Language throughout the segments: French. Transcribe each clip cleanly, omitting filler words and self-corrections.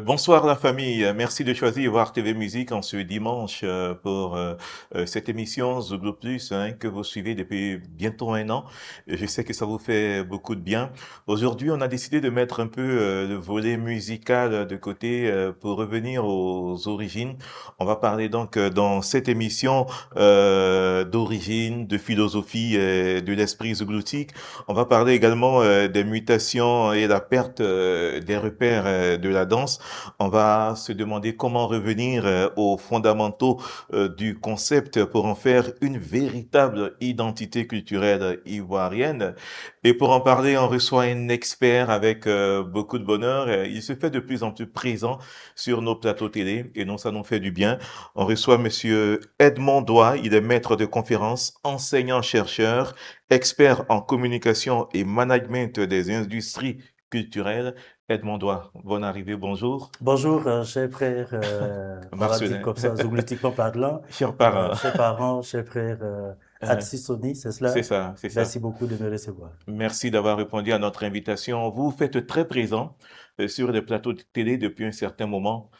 Bonsoir la famille, merci de choisir Voir TV Musique en ce dimanche pour cette émission Zouglou Plus que vous suivez depuis bientôt un an. Je sais que ça vous fait beaucoup de bien. Aujourd'hui, on a décidé de mettre un peu le volet musical de côté pour revenir aux origines. On va parler donc dans cette émission d'origine, de philosophie, de l'esprit zougloutique. On va parler également des mutations et la perte des repères de la danse. On va se demander comment revenir aux fondamentaux du concept pour en faire une véritable identité culturelle ivoirienne. Et pour en parler, on reçoit un expert avec beaucoup de bonheur. Il se fait de plus en plus présent sur nos plateaux télé et nous, ça nous fait du bien. On reçoit Monsieur Edmond Doy. Il est maître de conférences, enseignant-chercheur, expert en communication et management des industries culturelles. Edmond Doy, bonne arrivée, bonjour. Bonjour, chers frères, on va dire Marcelin, comme ça, zouglitiquement parlant, cher parent. chers parents, chers frères, Euh, Atsisoni, c'est c'est cela? ça, c'est ça. Merci beaucoup de me recevoir. Merci d'avoir répondu à notre invitation. Vous vous faites très présent sur les plateaux de télé depuis un certain moment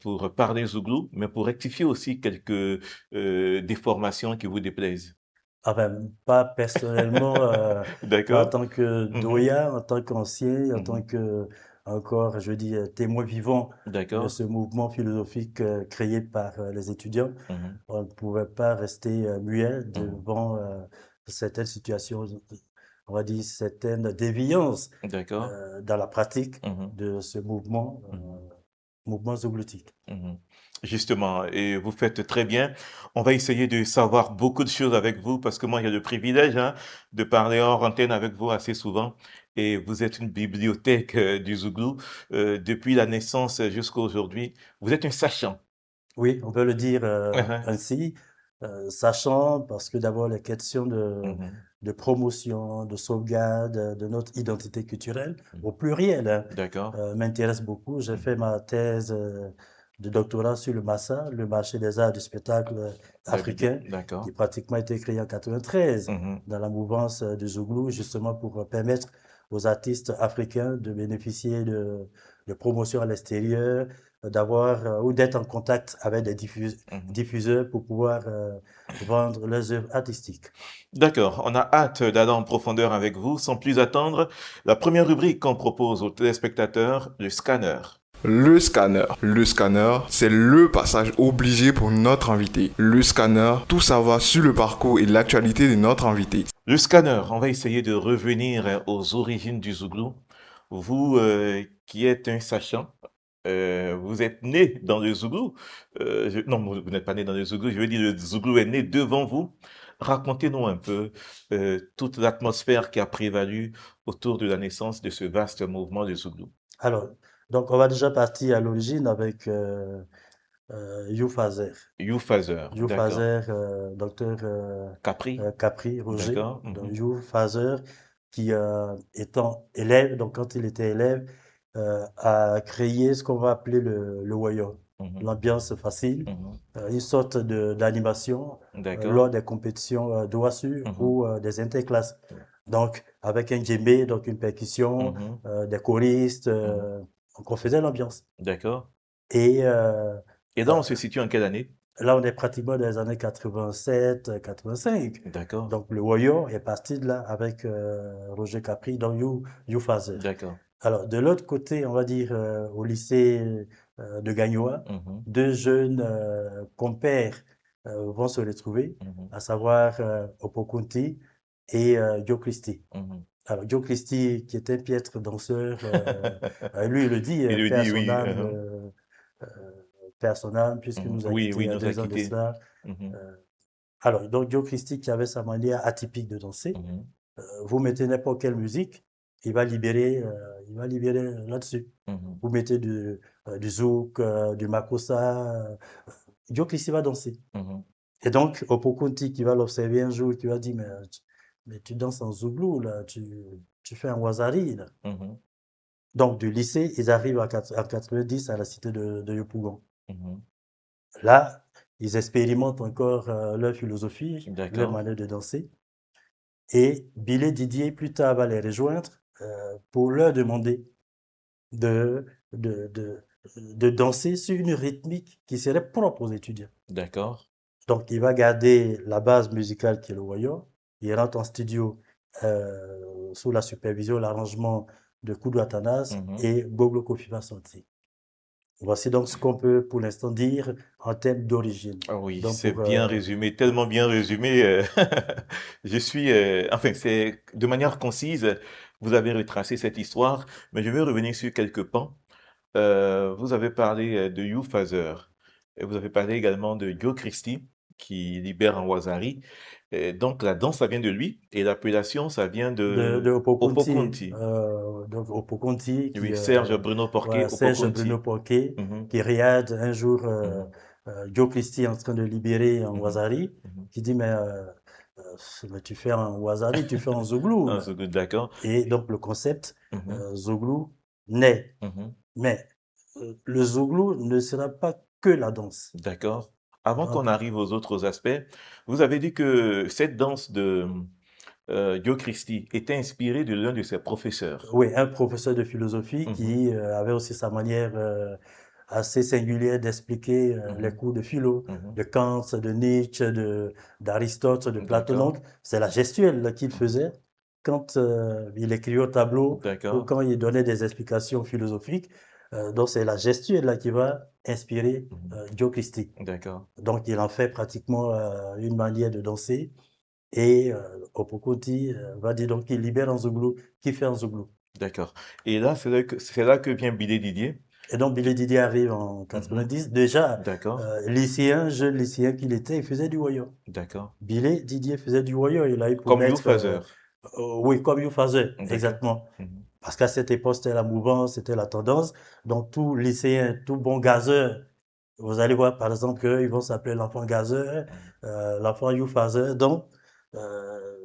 pour parler Zouglou, mais pour rectifier aussi quelques déformations qui vous déplaisent. Ah ben, pas personnellement, mais en D'accord? tant que Mhm, doyen, en tant qu'ancien, en tant mhm. que, encore, je veux dire, témoin vivant de D'accord? ce mouvement philosophique créé par les étudiants, Mhm, on ne pouvait pas rester muet mhm. devant certaines situations, on va dire certaines déviances D'accord? dans la pratique Mhm, de ce mouvement, mhm. mouvement zooglotique. Mhm. Justement, et vous faites très bien. On va essayer de savoir beaucoup de choses avec vous parce que moi, j'ai le privilège de parler hors antenne avec vous assez souvent. Et vous êtes une bibliothèque du Zouglou depuis la naissance jusqu'à aujourd'hui. Vous êtes un sachant. Oui, on peut le dire Mhm, ainsi, sachant parce que d'abord les questions mhm, de promotion, de sauvegarde de notre identité culturelle, mhm. au pluriel, hein, D'accord. m'intéressent beaucoup. J'ai fait Mhm. ma thèse de doctorat sur le MASA, le marché des arts du spectacle africain, qui D'accord. pratiquement a été créé en 93 Mhm, dans la mouvance du Zouglou, justement pour permettre aux artistes africains de bénéficier de promotion à l'extérieur, d'avoir ou d'être en contact avec des mhm. diffuseurs pour pouvoir vendre leurs œuvres artistiques. D'accord. On a hâte d'aller en profondeur avec vous. Sans plus attendre, la première rubrique qu'on propose aux téléspectateurs, le scanner. Le scanner. Le scanner, c'est le passage obligé pour notre invité. Le scanner, tout savoir sur le parcours et l'actualité de notre invité. Le scanner, on va essayer de revenir aux origines du Zouglou. Vous qui êtes un sachant, vous êtes né dans le Zouglou. Non, vous n'êtes pas né dans le Zouglou, je veux dire le Zouglou est né devant vous. Racontez-nous un peu toute l'atmosphère qui a prévalu autour de la naissance de ce vaste mouvement du Zouglou. Alors, donc on va déjà partir à l'origine avec You Fazer. You Fazer, You d'accord. Fazer, docteur Capri, Capri Roger, d'accord. donc Mhm, You Fazer, qui étant élève, donc quand il était élève, a créé ce qu'on va appeler le Wayo, mhm, l'ambiance facile, mhm. une sorte d'animation D'accord. lors des compétitions d'OASU Mhm, ou des interclasses. Donc, avec un djembé, donc une percussion, mhm, des choristes, mhm. donc on faisait l'ambiance. D'accord. Et Et là, on se situe en quelle année? là, on est pratiquement dans les années 87, 85. D'accord, Donc, le Woyo est parti de là avec Roger Capri dans You Fazer. d'accord. Alors, de l'autre côté, on va dire au lycée de Gagnoa, Mhm, deux jeunes compères vont se retrouver, mhm, à savoir Opokunti et Joe Christie. mhm. Alors, Joe Christie, qui est un piètre danseur, lui, il le dit, Il le paix à dit, son oui. âme, euh, paix à son âme, puisqu'il Mhm. nous a Oui, quittés il oui, y il a nous a 2 ans de quittés. cela. Mhm, Euh, alors, donc Joe Christie, qui avait sa manière atypique de danser, mhm, vous mettez n'importe quelle musique, il va libérer là-dessus. mhm, Vous mettez du zouk, du makossa, Joe Christie va danser. mhm, Et donc, Opokunti, qui va l'observer un jour, qui va dire, mais tu danses en zouglou, là, tu fais un wazari, là. mhm, Donc, du lycée, ils arrivent en 90 à la cité de Yopougon. mhm. Là, ils expérimentent encore leur philosophie, leur D'accord. manière de danser. Et Billy Didier, plus tard, va les rejoindre pour leur demander de, de, de, de danser sur une rythmique qui serait propre aux étudiants. D'accord. Donc, il va garder la base musicale qui est le wayang. Il rentre en studio sous la supervision, l'arrangement de Koudou Atanas Mhm. et Goglo Kofi va sortir. Voici donc ce qu'on peut pour l'instant dire en termes d'origine. Ah oui, Donc, c'est bien résumé, tellement bien résumé. Je suis, enfin, c'est de manière concise, vous avez retracé cette histoire, mais je vais revenir sur quelques pans. Vous avez parlé de You Father, et vous avez parlé également de Joe Christie, qui libère en Wazari. Et donc la danse, ça vient de lui, et l'appellation, ça vient de de Opokunti, Opokunti. donc Opokunti Oui, Serge Bruno Porquet, voilà, Serge Bruno Opokunti. Porquet, Mhm, qui regarde un jour mhm, Joe Christie en train de libérer en mhm, Wazari, mhm. qui dit euh, mais tu fais en Wazari, tu fais en Zouglou Ah, là. c'est good, d'accord. Et donc le concept Mhm, Zouglou naît. mhm. Mais le Zouglou ne sera pas que la danse. D'accord. Avant qu'on Donc, arrive aux autres aspects, vous avez dit que cette danse de Joe Christie était inspirée de l'un de ses professeurs. oui, un professeur de philosophie Mhm, qui avait aussi sa manière assez singulière d'expliquer les mhm, cours de philo, mhm. de Kant, de Nietzsche, d'Aristote, de Platon. D'accord. Donc, c'est la gestuelle là, qu'il Mhm. faisait quand il écrivait au tableau ou D'accord. quand il donnait des explications philosophiques. Donc, c'est la gestuelle là qui va inspirer Mhm. Joe Christie. D'accord. Donc, il en fait pratiquement une manière de danser. Et Opokunti va dire donc qu'il libère en Zouglou, qu'il fait en Zouglou. D'accord. Et là, c'est là que vient Billy Didier. Et donc, Billy Didier arrive en Mhm. 90. Déjà, D'accord. lycéen, jeune lycéen qu'il était, il faisait du wayang. D'accord. Billy Didier faisait du wayang. Il a eu pour Comme You maître, Father. oui, comme you faisait, D'accord. exactement. Mhm. Parce qu'à cette époque, c'était la mouvance, c'était la tendance. Donc, tout lycéen, tout bon gazeur, vous allez voir, par exemple, qu'ils vont s'appeler l'enfant gazeur, Mhm. l'enfant you father. Donc, euh,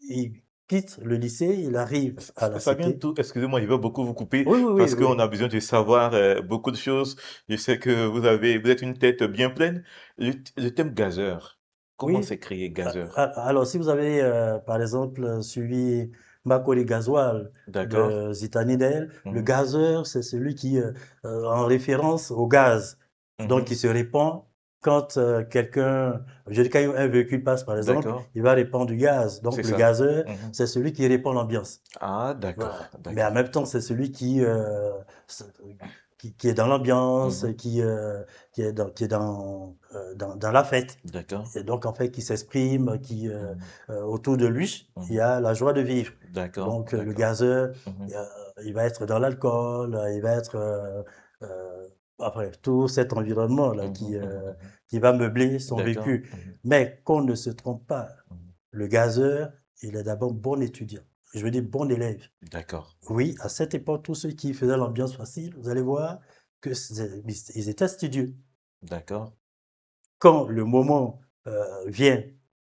il quitte le lycée, il arrive à la Ça vient cité. tout, excusez-moi, je vais beaucoup vous couper Oui, oui, oui, parce qu'on oui. a besoin de savoir beaucoup de choses. Je sais que vous êtes une tête bien pleine. Le thème gazeur, comment Oui. s'est créé Gazeur? Alors, si vous avez, par exemple, suivi Makoli Gasoil D'accord. de Zitani Del, le Mhm. gazeur, c'est celui qui, en référence au gaz, donc Mhm. qui se répand quand quelqu'un, je dis quand un véhicule passe, par exemple, D'accord. il va répandre du gaz. C'est Donc, le ça. gazeur, Mhm. c'est celui qui répand l'ambiance. Ah, d'accord. Voilà. Mais en D'accord. même temps, c'est celui s- qui est dans l'ambiance, Mhm. dans la fête. D'accord. Et donc, en fait, qui s'exprime, Mhm. autour de lui, il y Mhm. a la joie de vivre. D'accord. Donc, le D'accord. gazeur, Mhm. il va être dans l'alcool, il va être, après, tout cet environnement-là Mhm. Mhm. Mhm. qui va meubler son D'accord. vécu. Mhm. Mais qu'on ne se trompe pas, Mhm. le gazeur, il est d'abord bon étudiant. Je veux dire bon élève. D'accord. Oui, à cette époque, tous ceux qui faisaient l'ambiance facile, vous allez voir que ils étaient studieux. D'accord. Quand le moment vient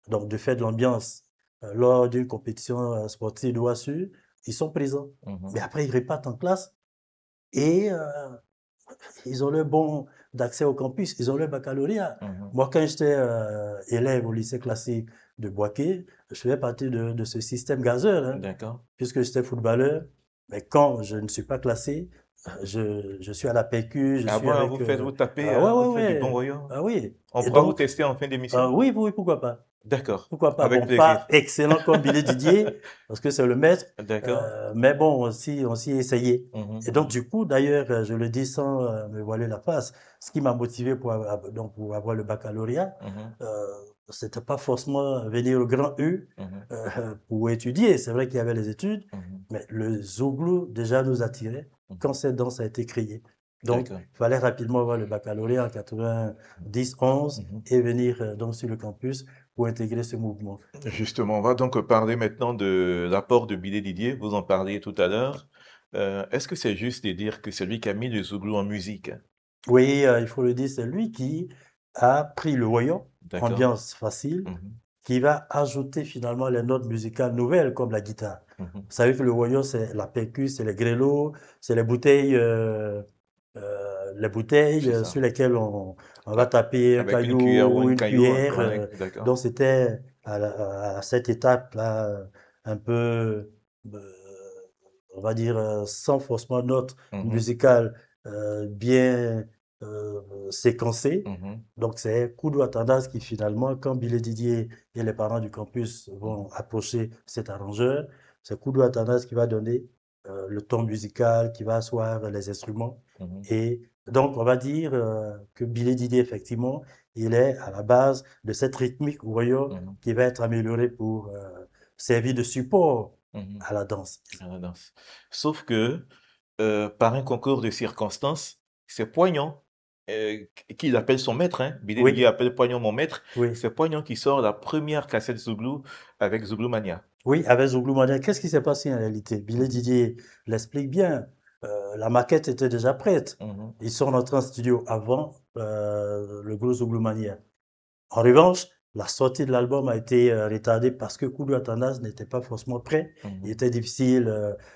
donc de faire de l'ambiance lors d'une compétition sportive ou assurée, ils sont présents. Mhm. Mais après, ils repartent en classe et ils ont le bon d'accès au campus, ils ont le baccalauréat. Mhm. Moi, quand j'étais élève au lycée classique de Boaké, je faisais partie de ce système gazeur, hein, D'accord. puisque j'étais footballeur. Mais quand je ne suis pas classé, je suis à la PQ, je Ah suis bon, là, avec... vous faites, vous tapez, ouais, ouais, vous faites du bon ouais. voyant. Ah oui. On Et pourra vous donc, tester en fin d'émission? oui, oui, pourquoi pas? D'accord. Pourquoi pas? Avec Bon, pas plaisir. excellent comme Billy Didier, parce que c'est le maître, D'accord. mais bon, on s'y est essayé. Mhm. Et donc, Mhm. du coup, d'ailleurs, je le dis sans me voiler la face, ce qui m'a motivé donc, pour avoir le baccalauréat, Mhm. c'était pas forcément venir au grand U Mhm. pour étudier. C'est vrai qu'il y avait les études, Mhm. mais le Zouglou déjà nous attirait Mhm. quand cette danse a été créée. Donc, D'accord. il fallait rapidement avoir le baccalauréat en 90-11 Mhm. et venir donc sur le campus pour intégrer ce mouvement. Justement, on va donc parler maintenant de l'apport de Billy Didier. Vous en parliez tout à l'heure. Est-ce que c'est juste de dire que c'est lui qui a mis le Zouglou en musique? Oui, il faut le dire, c'est lui qui a pris le wayang, D'accord. ambiance facile, Mhm. qui va ajouter finalement les notes musicales nouvelles comme la guitare. Mhm. Vous savez que le wayang, c'est la percu, c'est les grelots, c'est les bouteilles C'est sur ça. lesquelles on va A- taper un Avec une cuillère caillou ou ou une une caillou, hein. cuillère. Ouais, d'accord. Donc c'était à cette étape-là un peu on va dire, sans forcément note Mhm, musicale bien séquencée. mhm, Donc, c'est Koudou Tendance qui finalement, quand Billy Didier et les parents du campus mhm, vont approcher cet arrangeur, c'est Koudou Tendance qui va donner le ton musical, qui va asseoir les instruments. mhm, Et donc, on va dire que Billy Didier, effectivement, il est à la base de cette rythmique royale mhm, qui va être améliorée pour servir de support mhm. à la danse. À la danse. Sauf que par un concours de circonstances, c'est Poignon qu'il appelle son maître, hein. Billy Oui, Didier appelle Poignon mon maître. oui, C'est Poignon qui sort la première cassette Zouglou avec Zouglou Mania. oui, avec Zouglou Mania. Qu'est-ce qui s'est passé en réalité? Billy Mhm, Didier l'explique bien. La maquette était déjà prête. mhm, Ils sont rentrés en studio avant le gros Zouglou Mania. En revanche, la sortie de l'album a été retardée parce que Koudou Atandaz n'était pas forcément prêt. Il mhm, était difficile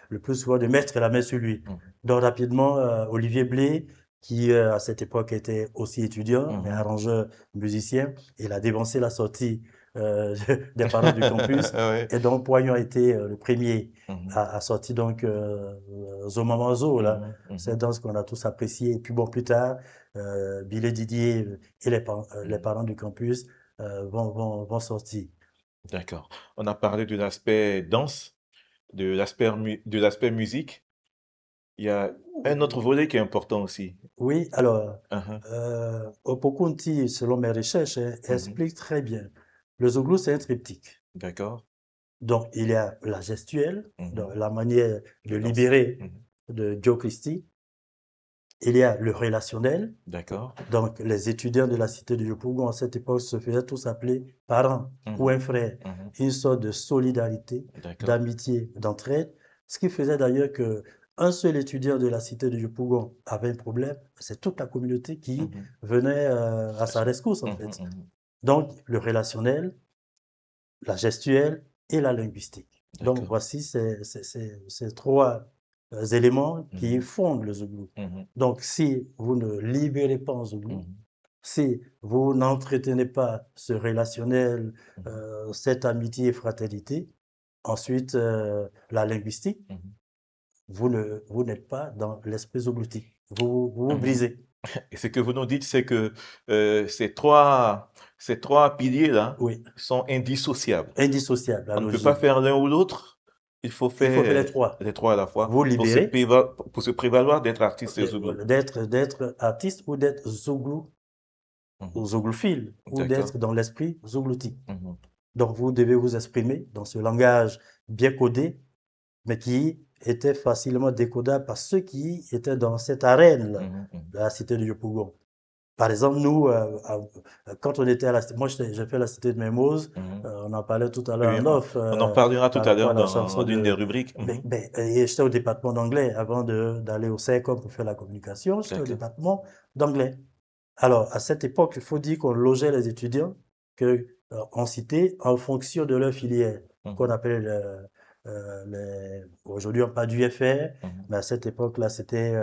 le plus souvent de mettre la main sur lui. mhm, Donc rapidement, Olivier Blé, qui à cette époque était aussi étudiant, mais mhm. arrangeur, musicien, il a dévancé la sortie euh, des parents du campus. Ouais. Et donc Poignon a été le premier Mhm, à sortir donc Zo Maman Zo, là, mhm, cette mhm, danse qu'on a tous appréciée. Et puis bon, plus tard, Billy Didier et les mhm. parents du campus vont sortir. D'accord. On a parlé de l'aspect danse, de l'aspect musique. Il y a un autre volet qui est important aussi. Oui, alors, Mhm, Opokunti, selon mes recherches, mhm. explique très bien. Le Zouglou, c'est un triptyque. D'accord. Donc, il y a la gestuelle, donc Mhm. la manière de De danse. libérer Mhm. de Joe Christie. Il y a le relationnel. D'accord. Donc, les étudiants de la cité de Yopougon, à cette époque, se faisaient tous appeler parents ou Mhm, un frère. mhm. Une sorte de solidarité, D'accord. d'amitié, d'entraide. Ce qui faisait d'ailleurs que un seul étudiant de la cité de Yopougon avait un problème, c'est toute la communauté qui Mhm. venait à sa rescousse, en Mhm, fait. mhm. Donc, le relationnel, la gestuelle et la linguistique. Donc, D'accord. voici ces trois éléments qui Mhm, fondent le Zouglou. mhm, Donc, si vous ne libérez pas en Zouglou, mhm, si vous n'entretenez pas ce relationnel, mhm, cette amitié et fraternité, ensuite la linguistique, mhm, vous n'êtes pas dans l'esprit zougloutique. Vous vous mhm. brisez. Et ce que vous nous dites, c'est que ces trois piliers-là Oui, sont indissociables. indissociable, la On ne peut pas logique. faire l'un ou l'autre. Il faut Il faut faire les faire trois. les trois à la fois Vous libérez, pour se prévaloir d'être artiste zoulou. d'être artiste ou d'être zouglou ou Mhm. zouglouphile ou D'accord. d'être dans l'esprit zougloutique. Mhm, Donc vous devez vous exprimer dans ce langage bien codé, mais qui était facilement décodable par ceux qui étaient dans cette arène mhm, mhm. de la cité de Yopougon. Par exemple, nous, quand on était à la cité, moi j'ai fait la cité de Mermoz, Mhm. on en parlait tout à l'heure Oui, en off, on en parlera tout par à rapport l'heure à la chanson dans l'une des de... rubriques. Mhm. Et j'étais au département d'anglais avant d'aller au CERCOM pour faire la communication, j'étais au D'accord. département d'anglais. Alors, à cette époque, il faut dire qu'on logeait les étudiants que, en cité en fonction de leur filière, qu'on Mhm, appelle aujourd'hui on parle du FR, mhm, mais à cette époque-là, c'était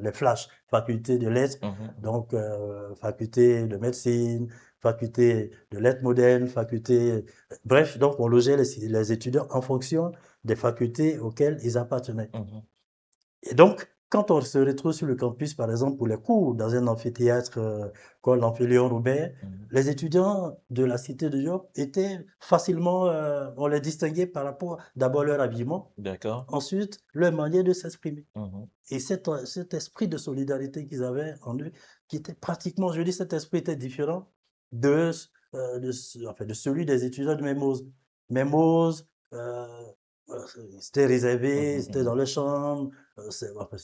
les flashs, faculté de lettres, mhm, mhm. donc faculté de médecine, faculté de lettres modernes, faculté... Bref, donc on logeait les étudiants en fonction des facultés auxquelles ils appartenaient. Mhm, Et donc, quand on se retrouve sur le campus, par exemple, pour les cours, dans un amphithéâtre comme l'amphi Léon Robert, mhm. les étudiants de la cité de Diop étaient facilement, on les distinguait par rapport d'abord leur habillement, D'accord. ensuite leur manière de s'exprimer. Mhm, Et cet esprit de solidarité qu'ils avaient en eux, qui était pratiquement, je dis, cet esprit était différent enfin, de celui des étudiants de Mermoz. Mermoz, c'était réservé, mhm, c'était dans mhm. les chambres, enfin,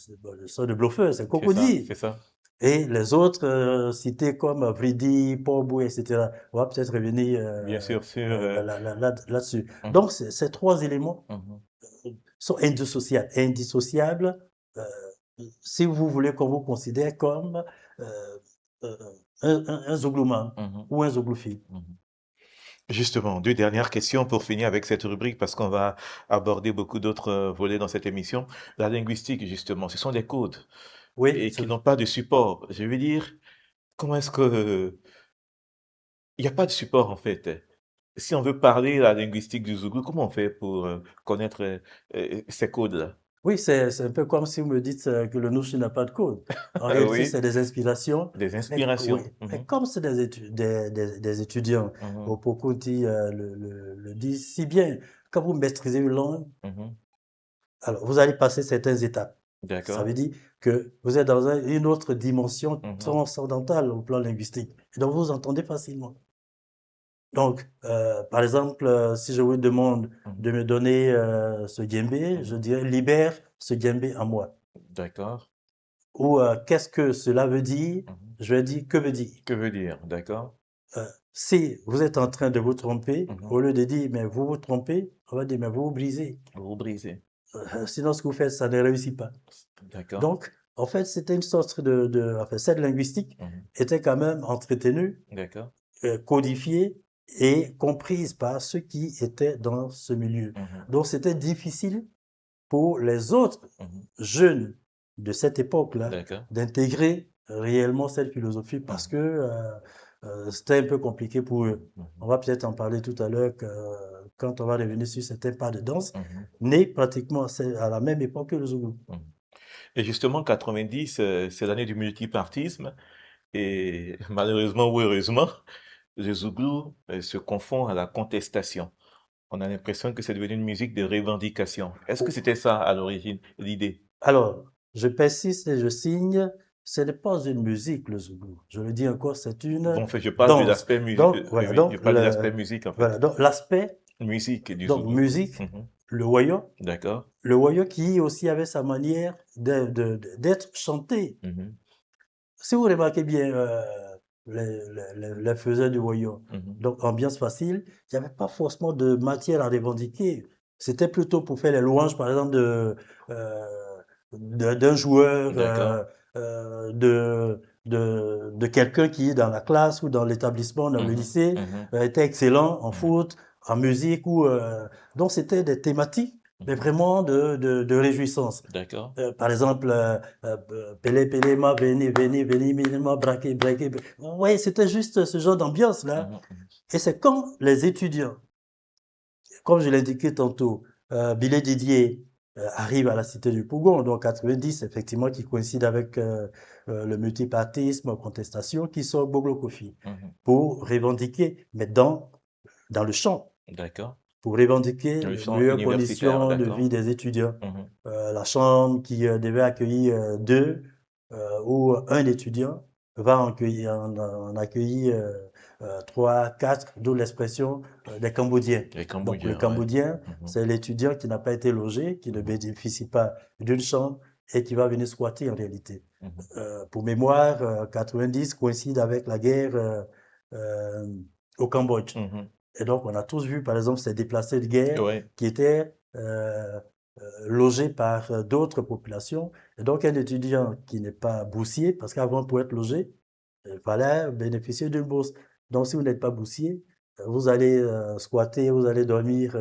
le sort de bluffeur, c'est C'est ça, Cocody. c'est ça. Et les autres cités comme Vridi, Porbou, etc. On va peut-être revenir Bien sûr, sur. là-dessus. Mhm, Donc, ces trois éléments mhm, sont indissociables. Indissociables, euh, si vous voulez qu'on vous considère comme euh, euh, un zouglouman mhm, ou un zouglouphile. mhm. Justement, deux dernières questions pour finir avec cette rubrique parce qu'on va aborder beaucoup d'autres volets dans cette émission. La linguistique, justement, ce sont des codes Oui, et qui n'ont pas de support. Je veux dire, comment est-ce que il n'y a pas de support en fait. Si on veut parler la linguistique du Zougou, comment on fait pour connaître ces codes-là? Oui, c'est un peu comme si vous me dites que le Nouchi n'a pas de code. En réalité, Oui, c'est des inspirations. des Oui, inspirations. mais Mhm, comme c'est des étudiants, mhm, Opokunti le dit si bien, quand vous maîtrisez une langue, mhm. alors vous allez passer certaines étapes. Ça D'accord. veut dire que vous êtes dans une autre dimension Mhm, transcendantale au plan linguistique. Et donc, vous vous entendez facilement. Donc, par exemple, si je vous demande mhm, de me donner ce djembé, je mhm. dirais libère ce djembé en moi. D'accord. Ou qu'est-ce que cela veut dire? Mhm. Je vais dire que veut dire. Que veut dire? D'accord. Si vous êtes en train de vous tromper, Mhm. au lieu de dire mais vous vous trompez, on va dire mais vous vous brisez. Vous brisez. Sinon, ce que vous faites, ça ne réussit pas. D'accord. Donc, en fait, c'était une sorte enfin, cette linguistique Mhm. était quand même entretenue, D'accord. codifiée et comprise par ceux qui étaient dans ce milieu. Mhm. Donc, c'était difficile pour les autres Mhm. jeunes de cette époque-là D'accord. d'intégrer réellement cette philosophie parce Mhm. que c'était un peu compliqué pour eux. On Mhm. va peut-être en parler tout à l'heure quand on va revenir sur certains pas de danse, Mhm. nés pratiquement à la même époque que le Zoulou. Mhm. Et justement, 90, c'est l'année du multipartisme. Et malheureusement ou heureusement, le Zouglou se confond à la contestation. On a l'impression que c'est devenu une musique de revendication. Est-ce que c'était ça à l'origine, l'idée? Alors, je persiste et je signe, ce n'est pas une musique, le Zoulou. Je le dis encore, c'est une Bon, en fait, je parle de danse. l'aspect musique. Donc, Oui, voilà, oui, je parle de l'aspect musique, en voilà, fait. donc l'aspect, Musique du donc Zouglou. musique, Mhm. le wayo, D'accord. qui aussi avait sa manière d'être chanté. Mhm. Si vous remarquez bien les faiseurs du wayo, Mhm. donc ambiance facile, il n'y avait pas forcément de matière à revendiquer. C'était plutôt pour faire les louanges, par exemple, euh, d'un joueur, D'accord. de quelqu'un qui, dans la classe ou dans l'établissement, dans le Mhm. lycée, Mhm. était excellent en Mhm. foot, en musique. Donc, c'était des thématiques, mais Mhm. vraiment de réjouissance. D'accord. Par exemple, Pélé, Pélé, ma, veni, veni, veni, minima, braqué, braqué. Oui, c'était juste ce genre d'ambiance-là. Mhm. Mhm. Et c'est quand les étudiants, comme je l'ai indiqué tantôt, Billet Didier arrive à la Cité du Pougon, donc 90, effectivement, qui coïncide avec le multipartisme, contestation, qui sort Boglo Kofi Mhm. pour revendiquer, mais dans le champ, D'accord. pour revendiquer Le les chant meilleures universitaire, conditions de vie d'accord. des étudiants. Mhm. La chambre qui devait accueillir deux ou un étudiant va en accueillir trois, quatre, d'où l'expression des Cambodgiens. Les Donc le Cambodgiens, ouais. Cambodgien, Mhm. c'est l'étudiant qui n'a pas été logé, qui ne Mhm. bénéficie pas d'une chambre et qui va venir squatter en réalité. Mhm. Pour mémoire, 90 coïncide avec la guerre euh, au Cambodge. Mhm. Et donc, on a tous vu, par exemple, ces déplacés de guerre Ouais. qui étaient logés par d'autres populations. Et donc, un étudiant qui n'est pas boursier, parce qu'avant, pour être logé, il fallait bénéficier d'une bourse. Donc, si vous n'êtes pas boursier, vous allez squatter, vous allez dormir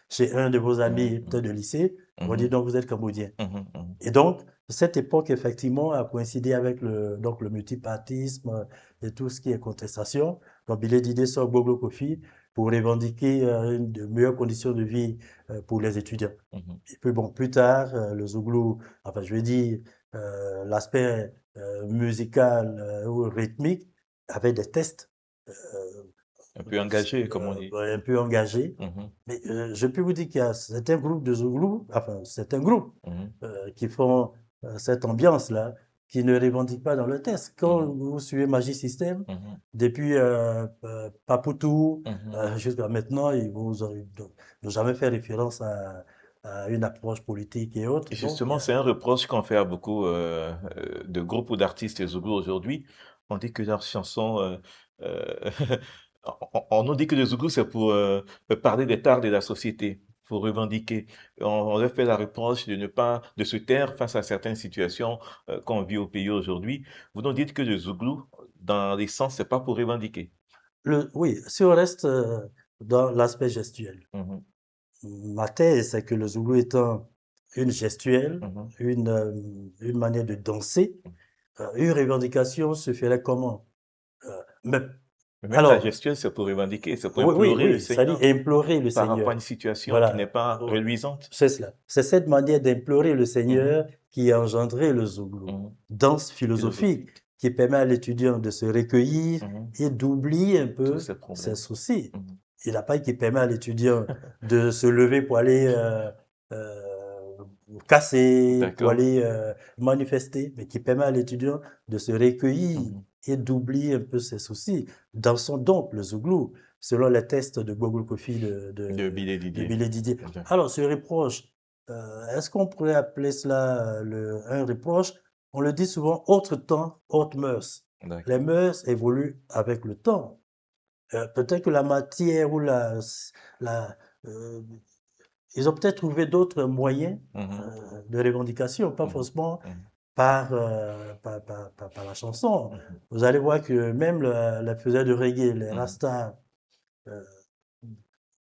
chez un de vos amis, peut-être Mhm. de lycée. On va dire Mhm. donc, vous êtes cambodgien. Mhm. Mhm. Et donc, cette époque, effectivement, a coïncidé avec donc, le multipartisme et tout ce qui est contestation. Donc, Billet d'idées sort Gbogbo Kofi pour revendiquer de meilleures conditions de vie pour les étudiants. Mhm. Et puis, bon, plus tard, le Zouglou, enfin, je veux dire, l'aspect musical ou rythmique avait des tests euh, Un peu engagé, comme on dit. un peu engagés. Mhm. Mais je peux vous dire qu'il y a certains groupes de Zouglou, enfin, certains groupes Mhm. qui font cette ambiance-là, qui ne revendiquent pas dans le test. Quand Mhm. vous suivez Magic System, Mhm. depuis Papoutou Mhm. jusqu'à maintenant, ils n'ont jamais fait référence à une approche politique et autres. Et Donc, justement, c'est un reproche qu'on fait à beaucoup de groupes ou d'artistes zougous aujourd'hui. On dit que leurs chansons, euh, on nous dit que le zougou, c'est pour parler des tares de la société, pour revendiquer. On leur fait la reproche de ne pas, de se taire face à certaines situations qu'on vit au pays aujourd'hui. Vous nous dites que le zougou, dans l'essence, c'est pas pour revendiquer. oui, si on reste dans l'aspect gestuel, Mhm. ma thèse, c'est que le Zoulou étant une gestuelle, Mhm. une manière de danser, une revendication se ferait comment? Mais Mais même la Alors, gestuelle, c'est pour revendiquer, c'est pour oui, oui, implorer le oui, c'est-à-dire Seigneur implorer le par rapport à Seigneur. une situation qui Voilà. n'est pas Oh, reluisante. c'est cela. C'est cette manière d'implorer le Mhm, Seigneur qui a engendré le Zouglou. mhm. Danse philosophique Philosophique. qui permet à l'étudiant de se recueillir Mhm. et d'oublier un Tous peu ces ses problèmes. soucis. Mhm. Il n'a pas qui permet à l'étudiant de se lever pour aller euh, casser, pour D'accord. aller manifester, mais qui permet à l'étudiant de se recueillir Mhm. et d'oublier un peu ses soucis. Dans son don, le Zouglou, selon les tests de Gogol Kofi De Billet de Didier. Billet Didier. Ok. Alors, ce reproche, est-ce qu'on pourrait appeler cela un reproche? On le dit souvent, autre temps, autre mœurs. Les D'accord. mœurs évoluent avec le temps. Peut-être que la matière ou la euh, ils ont peut-être trouvé d'autres moyens Mhm. de revendication, pas Mhm. forcément Mhm. par la chanson. Mhm. Vous allez voir que même les faiseurs de reggae, les Mhm. Rastas, euh,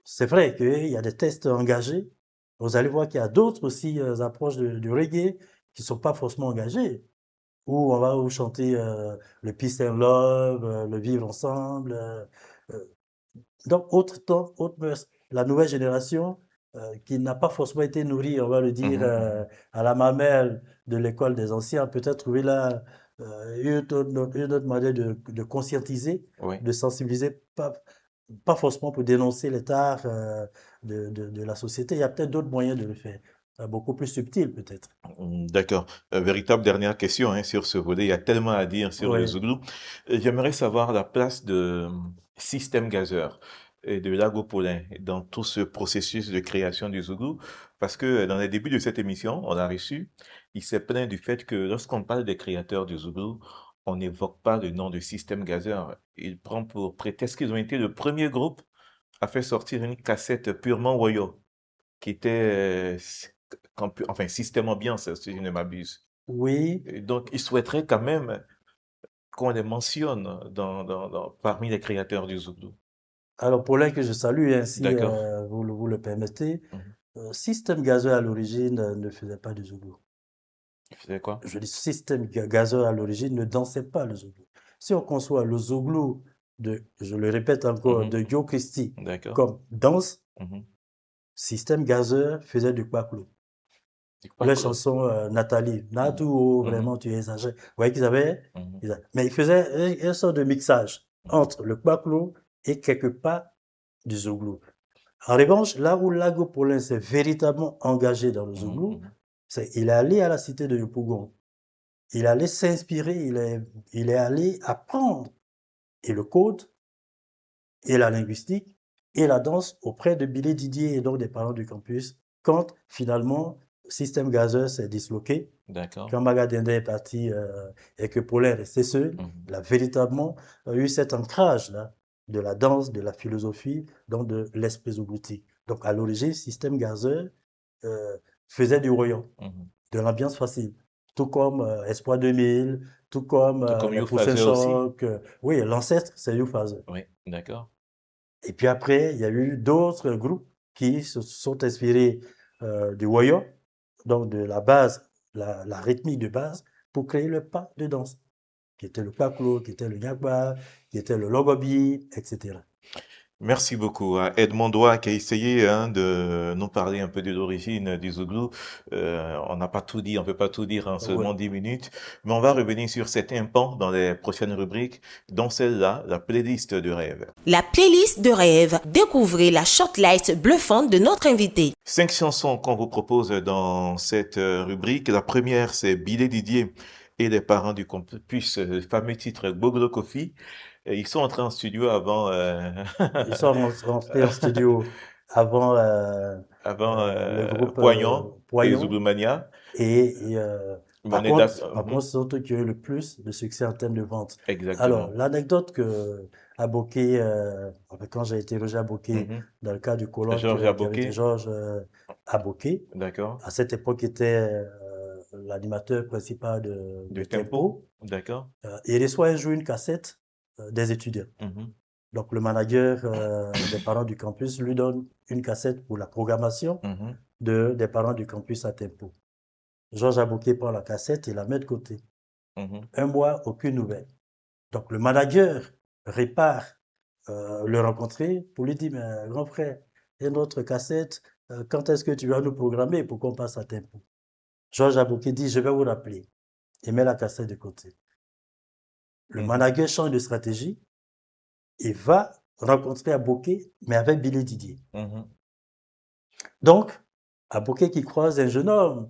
c'est vrai qu'il y a des tests engagés. Vous allez voir qu'il y a d'autres aussi approches du reggae qui ne sont pas forcément engagées, où on va vous chanter le Peace and Love, le Vivre ensemble. Euh, donc, autre temps, autre mœurs. La nouvelle génération qui n'a pas forcément été nourrie, on va le dire, Mhm. à la mamelle de l'école des anciens, peut-être trouver là une autre manière de conscientiser, Oui. de sensibiliser, pas forcément pour dénoncer l'état de la société. Il y a peut-être d'autres moyens de le faire, beaucoup plus subtils peut-être. D'accord. Véritable dernière question hein, sur ce volet. Il y a tellement à dire sur le Oui, Zouglou. J'aimerais savoir la place de Système Gazeur et de Lago Paulin dans tout ce processus de création du Zouglou. Parce que dans les débuts de cette émission, on a reçu, il s'est plaint du fait que lorsqu'on parle des créateurs du Zouglou, on n'évoque pas le nom de Système Gazeur. Il prend pour prétexte qu'ils ont été le premier groupe à faire sortir une cassette purement Woyo qui était enfin système ambiance, si je ne m'abuse. oui. Et donc, il souhaiterait quand même qu'on les mentionne parmi les créateurs du Zoulou. Alors, Paulin, que je salue, hein, si D'accord. vous le permettez, Mhm. Système Gazeux à l'origine ne faisait pas de Zoulou. Il faisait quoi? Je dis Système Gazeux à l'origine ne dansait pas le Zoulou. Si on conçoit le Zoulou je le répète encore, Mhm. de Joe Christie D'accord. comme danse, Mhm. Système Gazeux faisait du kwaklo. C'est pas Les cool. chansons Nathalie, Mhm. Natou, Mhm. vraiment tu exagères. Vous voyez qu'ils avaient, Mhm. mais ils faisaient une sorte de mixage Mhm. entre le kwaklo et quelque part du Zoulou. En revanche, là où Lago Paulin s'est véritablement engagé dans le Mhm. Zouglou, Mhm. c'est il est allé à la cité de Yopougon. Il est allé s'inspirer, il est allé apprendre et le code, et la linguistique, et la danse auprès de Billy Didier et donc des parents du campus, quand finalement le système gazeux s'est disloqué, D'accord. quand Magadende est parti et que Paulin est resté seul, Mhm. il a véritablement eu cet ancrage-là de la danse, de la philosophie, donc de l'esprit zougloutique. Donc à l'origine, système gazeux faisait du royaume, Mhm. de l'ambiance facile. Tout comme Espoir 2000, tout comme Tout comme les You Poussins faisait aussi. Choc. Oui, l'ancêtre, c'est Youfazer. Oui, d'accord. Et puis après, il y a eu d'autres groupes qui se sont inspirés du woyo, donc de la base, la rythmique de base, pour créer le pas de danse, qui était le kwaklo, qui était le nyagba, qui était le logobi, etc. Merci beaucoup à Edmond Doigt qui a essayé hein, de nous parler un peu de l'origine du Zouglou. On n'a pas tout dit, on peut pas tout dire en Ouais. seulement 10 minutes, mais on va revenir sur certains pans dans les prochaines rubriques, dont celle-là, la playlist de rêve. La playlist de rêve. Découvrez la shortlist bluffante de notre invité. 5 chansons qu'on vous propose dans cette rubrique. La première, c'est Billy Didier et les parents du campus, le fameux titre Goglo Kofi. Et ils sont entrés en studio avant, Ils sont rentrés en studio avant avant le groupe Poignon et Poyon. Zouglou-Mania. Et Mais on est d'accord. par contre, c'est eux qui ont eu le plus de succès en termes de vente. Alors, Exactement. l'anecdote que Aboké, enfin, quand j'ai interrogé Aboké Mhm. dans le cadre du colloque Georges qui avait été Aboké, Georges Aboké, d'accord. à cette époque était l'animateur principal De de Tempo, Tempo, d'accord. il reçoit un jour une cassette des étudiants. Mhm. Donc, le manager des parents du campus lui donne une cassette pour la programmation Mhm. des parents du campus à Tempo. Georges Abouquet prend la cassette et la met de côté. Mhm. Un mois, aucune nouvelle. Donc le manager répare le rencontrer pour lui dire, mais grand frère, il y a notre cassette, quand est-ce que tu vas nous programmer pour qu'on passe à tempo? Georges Abouké dit, je vais vous rappeler. Il met la cassette de côté. Le manager change de stratégie et va rencontrer Abouké, mais avec Billy Didier. Donc, Abouké qui croise un jeune homme,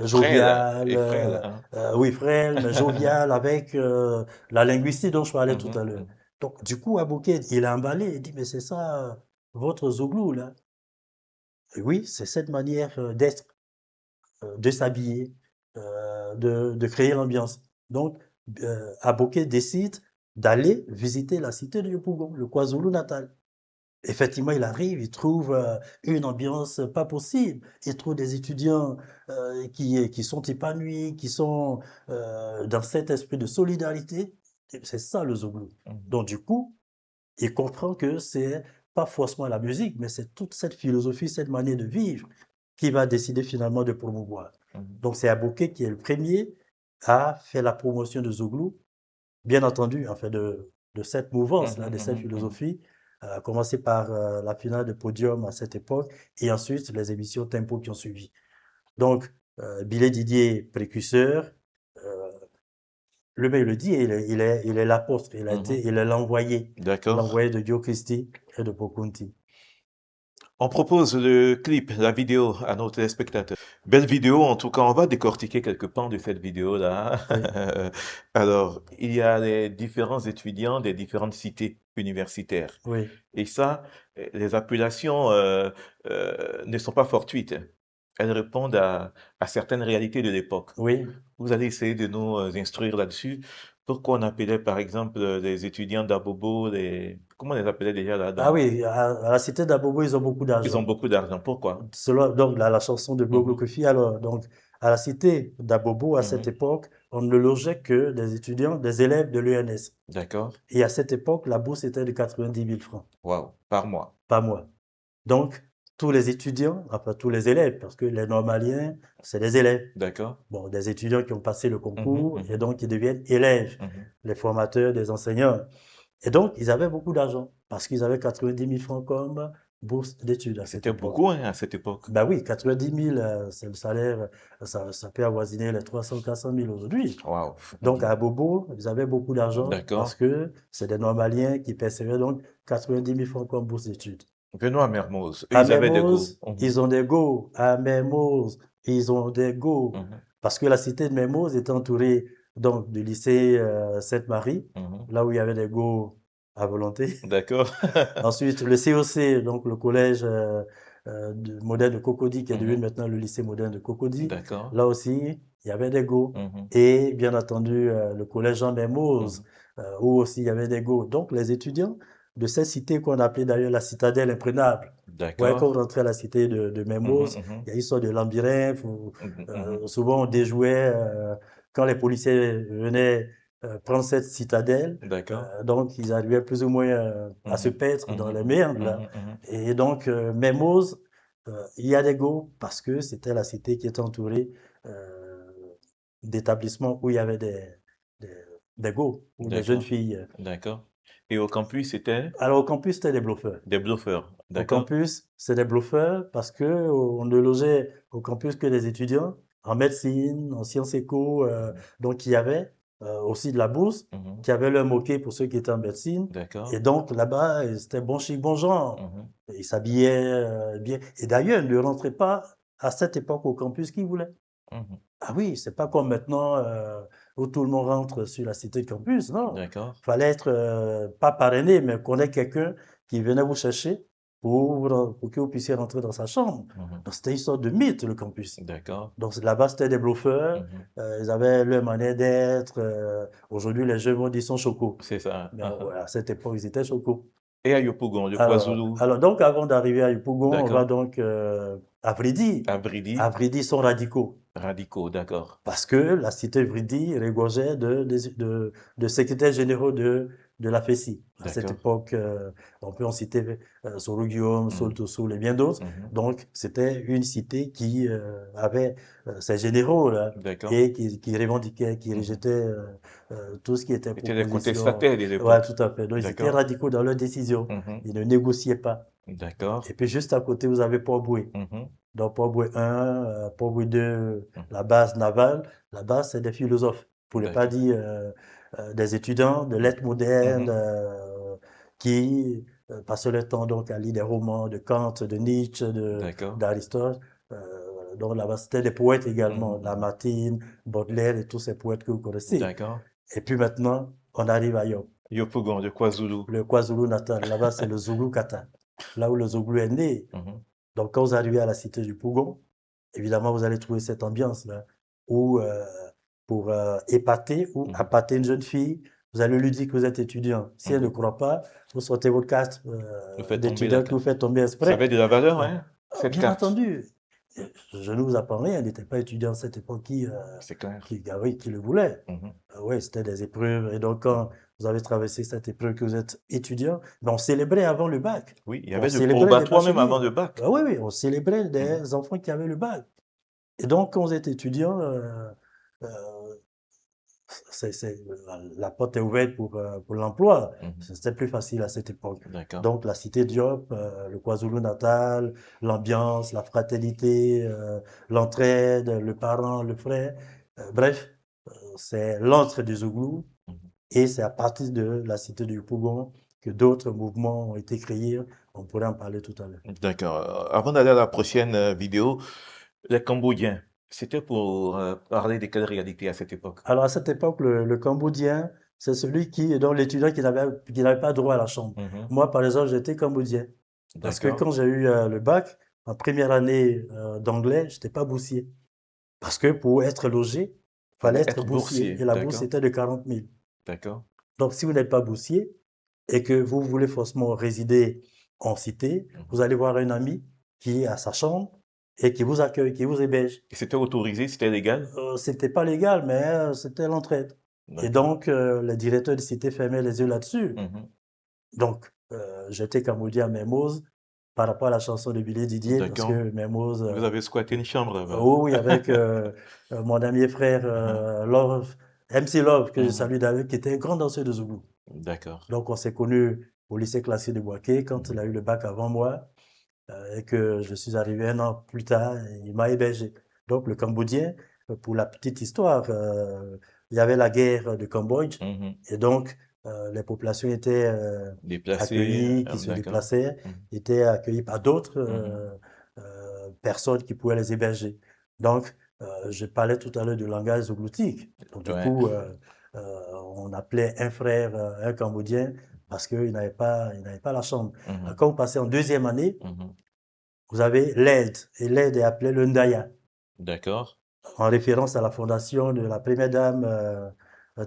jovial, et frêle, hein. oui, frêle, mais jovial, avec la linguistique dont je parlais tout à l'heure. Donc, du coup, Abouké, il est emballé, il dit, mais c'est ça, votre Zouglou, là. Et oui, c'est cette manière d'être, de s'habiller, de créer l'ambiance. Donc, Abouké décide d'aller visiter la cité de Yopougon, le KwaZulu Natal. Effectivement, il arrive, il trouve une ambiance pas possible. Il trouve des étudiants qui sont épanouis, qui sont dans cet esprit de solidarité. C'est ça le Zouglou. Donc, du coup, il comprend que c'est pas forcément la musique, mais c'est toute cette philosophie, cette manière de vivre qui va décider finalement de promouvoir. Donc, c'est Abouké qui est le premier à faire la promotion de Zouglou, bien entendu, en fait, de cette mouvance-là, de cette philosophie, à commencer par la finale de podium à cette époque, et ensuite les émissions Tempo qui ont suivi. Donc, Billy Didier, précurseur, le mec le dit, il est l'apôtre, il est l'envoyé. D'accord. L'envoyé de Dio Christi et de Pokunti. On propose le clip, la vidéo à nos téléspectateurs. Belle vidéo, en tout cas, on va décortiquer quelques pans de cette vidéo-là. Oui. Alors, il y a les différents étudiants des différentes cités universitaires. Oui, Et ça, les appellations ne sont pas fortuites. Elles répondent à certaines réalités de l'époque. oui. Vous allez essayer de nous instruire là-dessus. Pourquoi on appelait, par exemple, les étudiants d'Abobo, comment on les appelait déjà là-dedans? Ah oui, à la cité d'Abobo, ils ont beaucoup Ils ont d'argent. beaucoup d'argent. Pourquoi? Selon, donc, la chanson de Bobo Kofi, alors, donc, à la cité d'Abobo, à cette époque, on ne logeait que des étudiants, des élèves de l'ENS. D'accord. Et à cette époque, la bourse était de 90 000 francs Waouh. Par mois. par mois. Donc, tous les étudiants, enfin tous les élèves, parce que les normaliens, c'est des élèves. D'accord. Bon, des étudiants qui ont passé le concours mhm. et donc qui deviennent élèves, les formateurs, des enseignants. Et donc, ils avaient beaucoup d'argent parce qu'ils avaient 90 000 francs comme bourse d'études à cette C'était époque. beaucoup hein, à cette époque. Ben oui, 90 000, c'est le salaire, ça peut avoisiner les 300, 400 000 aujourd'hui. Waouh. Donc, à Bobo, ils avaient beaucoup d'argent D'accord. parce que c'est des normaliens qui percevaient donc 90 000 francs comme bourse d'études. Venons à Mermoz. Eux, À ils avaient des go. Mermoz, ils ont des go. À Mermoz, ils ont des go. Parce que la cité de Mermoz est entourée donc du lycée Sainte-Marie, là où il y avait des go à volonté. D'accord. Ensuite, le COC, donc le collège moderne de Cocody, qui est devenu maintenant le lycée moderne de Cocody. D'accord. Là aussi, il y avait des go. Et bien entendu, le collège Jean Mermoz, où aussi il y avait des go. Donc, les étudiants de cette cité qu'on appelait d'ailleurs la citadelle imprenable. Ouais, quand D'accord. on rentrait à la cité de Mermoz, il y a une sorte de labyrinthe où souvent on déjouait quand les policiers venaient prendre cette citadelle. D'accord. Donc, ils arrivaient plus ou moins à se perdre dans les merdes. Là. Et donc, Mermoz, il y a des go parce que c'était la cité qui était entourée d'établissements où il y avait des go, ou des jeunes filles. D'accord. Et au campus, c'était Alors, au campus, c'était des bluffeurs. des bluffeurs. Au D'accord. campus, c'est des bluffeurs parce que on ne logeait au campus que des étudiants en médecine, en sciences éco. Donc, il y avait aussi de la bourse qui avait leur moqué pour ceux qui étaient en médecine. D'accord. Et donc, là-bas, c'était bon chic, bon genre. Ils s'habillaient bien. Et d'ailleurs, ils ne rentraient pas à cette époque au campus qu'ils voulaient. Ah oui, c'est pas comme maintenant où tout le monde rentre sur la cité de campus, non. D'accord. Il fallait être, pas parrainé, mais connaître quelqu'un qui venait vous chercher pour que vous puissiez rentrer dans sa chambre. Donc, c'était une sorte de mythe, le campus. D'accord. Donc, là-bas, c'était des bluffeurs. Ils avaient leur manière d'être. Aujourd'hui, les jeunes vont dire sont chocos. C'est ça. Mais voilà, à cette époque, ils étaient chocos. Et à Yopougon, le KwaZulu. Alors, donc, avant d'arriver à Yopougon, on D'accord. va donc à Vridi. À Vridi. À Vridi, sont radicaux. Radicaux, d'accord. Parce que la cité de Vridi regorgeait de secrétaires généraux de de la Fessie. À cette D'accord. époque, on peut en citer Soro Guillaume, Saul Toussoul et bien d'autres. Mhm. Donc, c'était une cité qui avait ses généraux là, D'accord. et qui revendiquait, qui Mhm. rejetait tout ce qui était C'était des proposition. contestataires des Ouais, époques. tout à fait. Donc, ils étaient D'accord. radicaux dans leurs décisions. Mhm. Ils ne négociaient pas. D'accord. Et puis, juste à côté, vous avez Port-Boué. Mhm. Donc, Port-Boué 1, Port-Boué 2, Mhm. la base navale. La base, c'est des philosophes, pour ne pas D'accord. dire des étudiants de lettres modernes Mhm. qui passaient leur temps donc à lire des romans de Kant, de Nietzsche, D'accord. d'Aristote. Donc là-bas, c'était des poètes également, Mhm. Lamartine, Baudelaire et tous ces poètes que vous connaissez. D'accord. Et puis maintenant, on arrive à Yop, Yopougon de KwaZulu. le KwaZulu-Natal. Là-bas, c'est le Zulu Kata, là où le Zulu est né. Mhm. Donc, quand vous arrivez à la cité du Pougon, évidemment, vous allez trouver cette ambiance-là où, pour épater ou Mhm. appâter une jeune fille, vous allez lui dire que vous êtes étudiant. Si elle ne Mhm. croit pas, vous sortez votre carte Vous faites tomber la d'étudiant que vous carte. faites tomber Ça exprès. avait de la valeur, Ah, hein, cette bien carte. entendu. Je ne vous apprends rien, elle n'était pas étudiant à cette époque C'est clair. qui le voulait. Mhm. Oui, c'était des épreuves. Et donc, quand vous avez traversé cette épreuve, que vous êtes étudiant, ben, on célébrait avant le bac. Oui, il y On avait le célébrait les probatoire même avant bacheliers. le bac. Ah oui, oui, on célébrait Mhm. des enfants qui avaient le bac. Et donc, quand vous êtes étudiant, euh, la porte est ouverte pour l'emploi. Mhm. C'était plus facile à cette époque. D'accord. Donc, la cité Diop, le KwaZulu-Natal, l'ambiance, la fraternité, l'entraide, le parent, le frère. Bref, c'est l'antre du Zouglou. Mhm. Et c'est à partir de la cité du Pougon que d'autres mouvements ont été créés. On pourrait en parler tout à l'heure. D'accord. Avant d'aller à la prochaine vidéo, les Cambodgiens, c'était pour parler de quelle réalité à cette époque? Alors, à cette époque, le Cambodgien, c'est celui donc l'étudiant qui n'avait pas droit à la chambre. Mhm. Moi, par exemple, j'étais cambodgien. Parce que D'accord. quand j'ai eu le bac, en première année d'anglais, je n'étais pas boursier. Parce que pour être logé, il fallait être Être boursier. boursier. Et la bourse D'accord. était de 40 000. D'accord. Donc, si vous n'êtes pas boursier et que vous voulez forcément résider en cité, Mhm. vous allez voir un ami qui est à sa chambre et qui vous accueille, qui vous héberge. Et c'était autorisé, c'était légal? C'était pas légal, mais c'était l'entraide. Et D'accord. donc, les directeurs de cité fermaient les yeux là-dessus. Mhm. Donc, j'étais cambodgien à Mermoz par rapport à la chanson de Billy Didier, parce D'accord. que Mermoz, Vous avez squatté une chambre là-bas. oui, avec mon ami et frère Love, MC Love, que je Mhm. salue d'ailleurs, qui était un grand danseur de Zougou. D'accord. Donc, on s'est connus au lycée classique de Boaké quand il Mhm. a eu le bac avant moi et que je suis arrivé un an plus tard, il m'a hébergé. Donc, le Cambodgien, pour la petite histoire, il y avait la guerre de Cambodge Mhm. et donc les populations étaient Déplacé. accueillies, qui se D'accord. déplaçaient, Mhm. étaient accueillis par d'autres Mhm. personnes qui pouvaient les héberger. Donc, je parlais tout à l'heure du langage zougloutique. Donc, du Ouais. coup, on appelait un frère un Cambodgien parce qu'il n'avait pas la chambre. Mhm. Quand vous passez en deuxième année, Mhm. vous avez l'aide, et l'aide est appelée le Ndaya, D'accord. en référence à la fondation de la première dame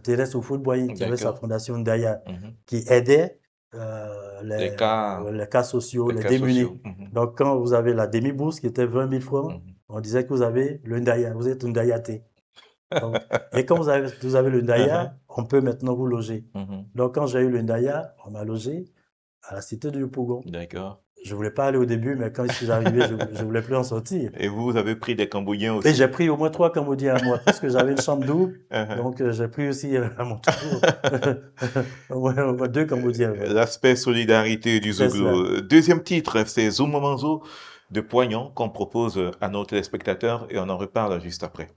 Thérèse Houphouët-Boigny, qui avait sa D'accord. fondation Ndaya, Mhm. qui aidait Les cas les cas sociaux, les sociaux. démunis. Mhm. Donc, quand vous avez la demi-bourse qui était 20 000 francs, Mhm. on disait que vous avez le Ndaya, vous êtes Ndayaté. Donc, et quand vous avez le Mhm. Ndaya, on peut maintenant vous loger. Mhm. Donc, quand j'ai eu le Ndaya, on m'a logé à la cité de Yopougon. D'accord. Je voulais pas aller au début, mais quand je suis arrivé, je voulais plus en sortir. Et vous avez pris des Cambodgiens Et aussi? j'ai pris au moins 3 Cambodgiens à moi, puisque j'avais une chambre double. Mhm. Donc, j'ai pris aussi à mon tour au moins 2 Cambodgiens. Ouais. L'aspect solidarité du C'est cela. Zouglou. Deuxième titre, c'est Zoumomanzo de Poignon qu'on propose à nos téléspectateurs et on en reparle juste après.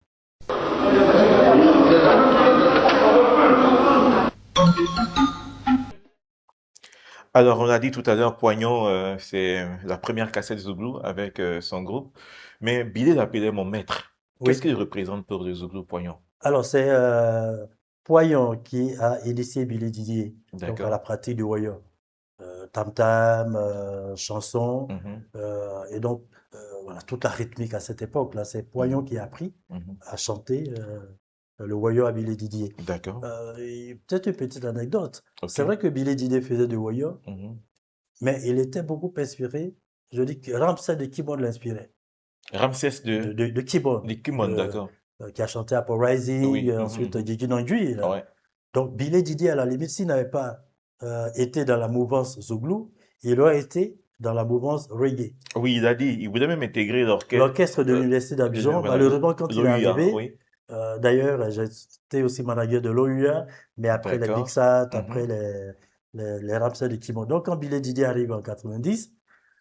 Alors, on a dit tout à l'heure, Poignon, c'est la première cassette Zouglou avec son groupe. Mais Billy l'appelait mon maître. Qu'est-ce Oui. qu'il représente pour le Zouglou, Poignon? Alors, c'est Poyon qui a initié Billy Didier donc à la D'accord. pratique du Woyo. Tam-tam, chanson, Mhm. et donc voilà, toute la rythmique à cette époque-là, c'est Poyon Mhm. qui a appris Mhm. à chanter le Woyo à Billy Didier. D'accord. Et peut-être une petite anecdote. C'est Ok. vrai que Billy Didier faisait du Woyo, Mhm. mais il était beaucoup inspiré. Je dis que Ramsey de Kibon l'inspirait. Ramsès De Kibon, de Kimon, d'accord. qui a chanté Uprising, Oui. Mhm. ensuite Mhm. Gigi Nangui. Là. Ouais. Donc, Billy Didier, à la limite, s'il n'avait pas était dans la mouvance Zouglou, il a été dans la mouvance reggae. Oui, il a dit, il voulait même intégrer L'orchestre de l'Université d'Abidjan, voilà, malheureusement, quand il est l'OUA, arrivé, oui, d'ailleurs, j'étais aussi manager de l'OUA, mais après les d'accord. Bixat, après les Ramsey de Kimon. Donc, quand Billy Didier arrive en 90,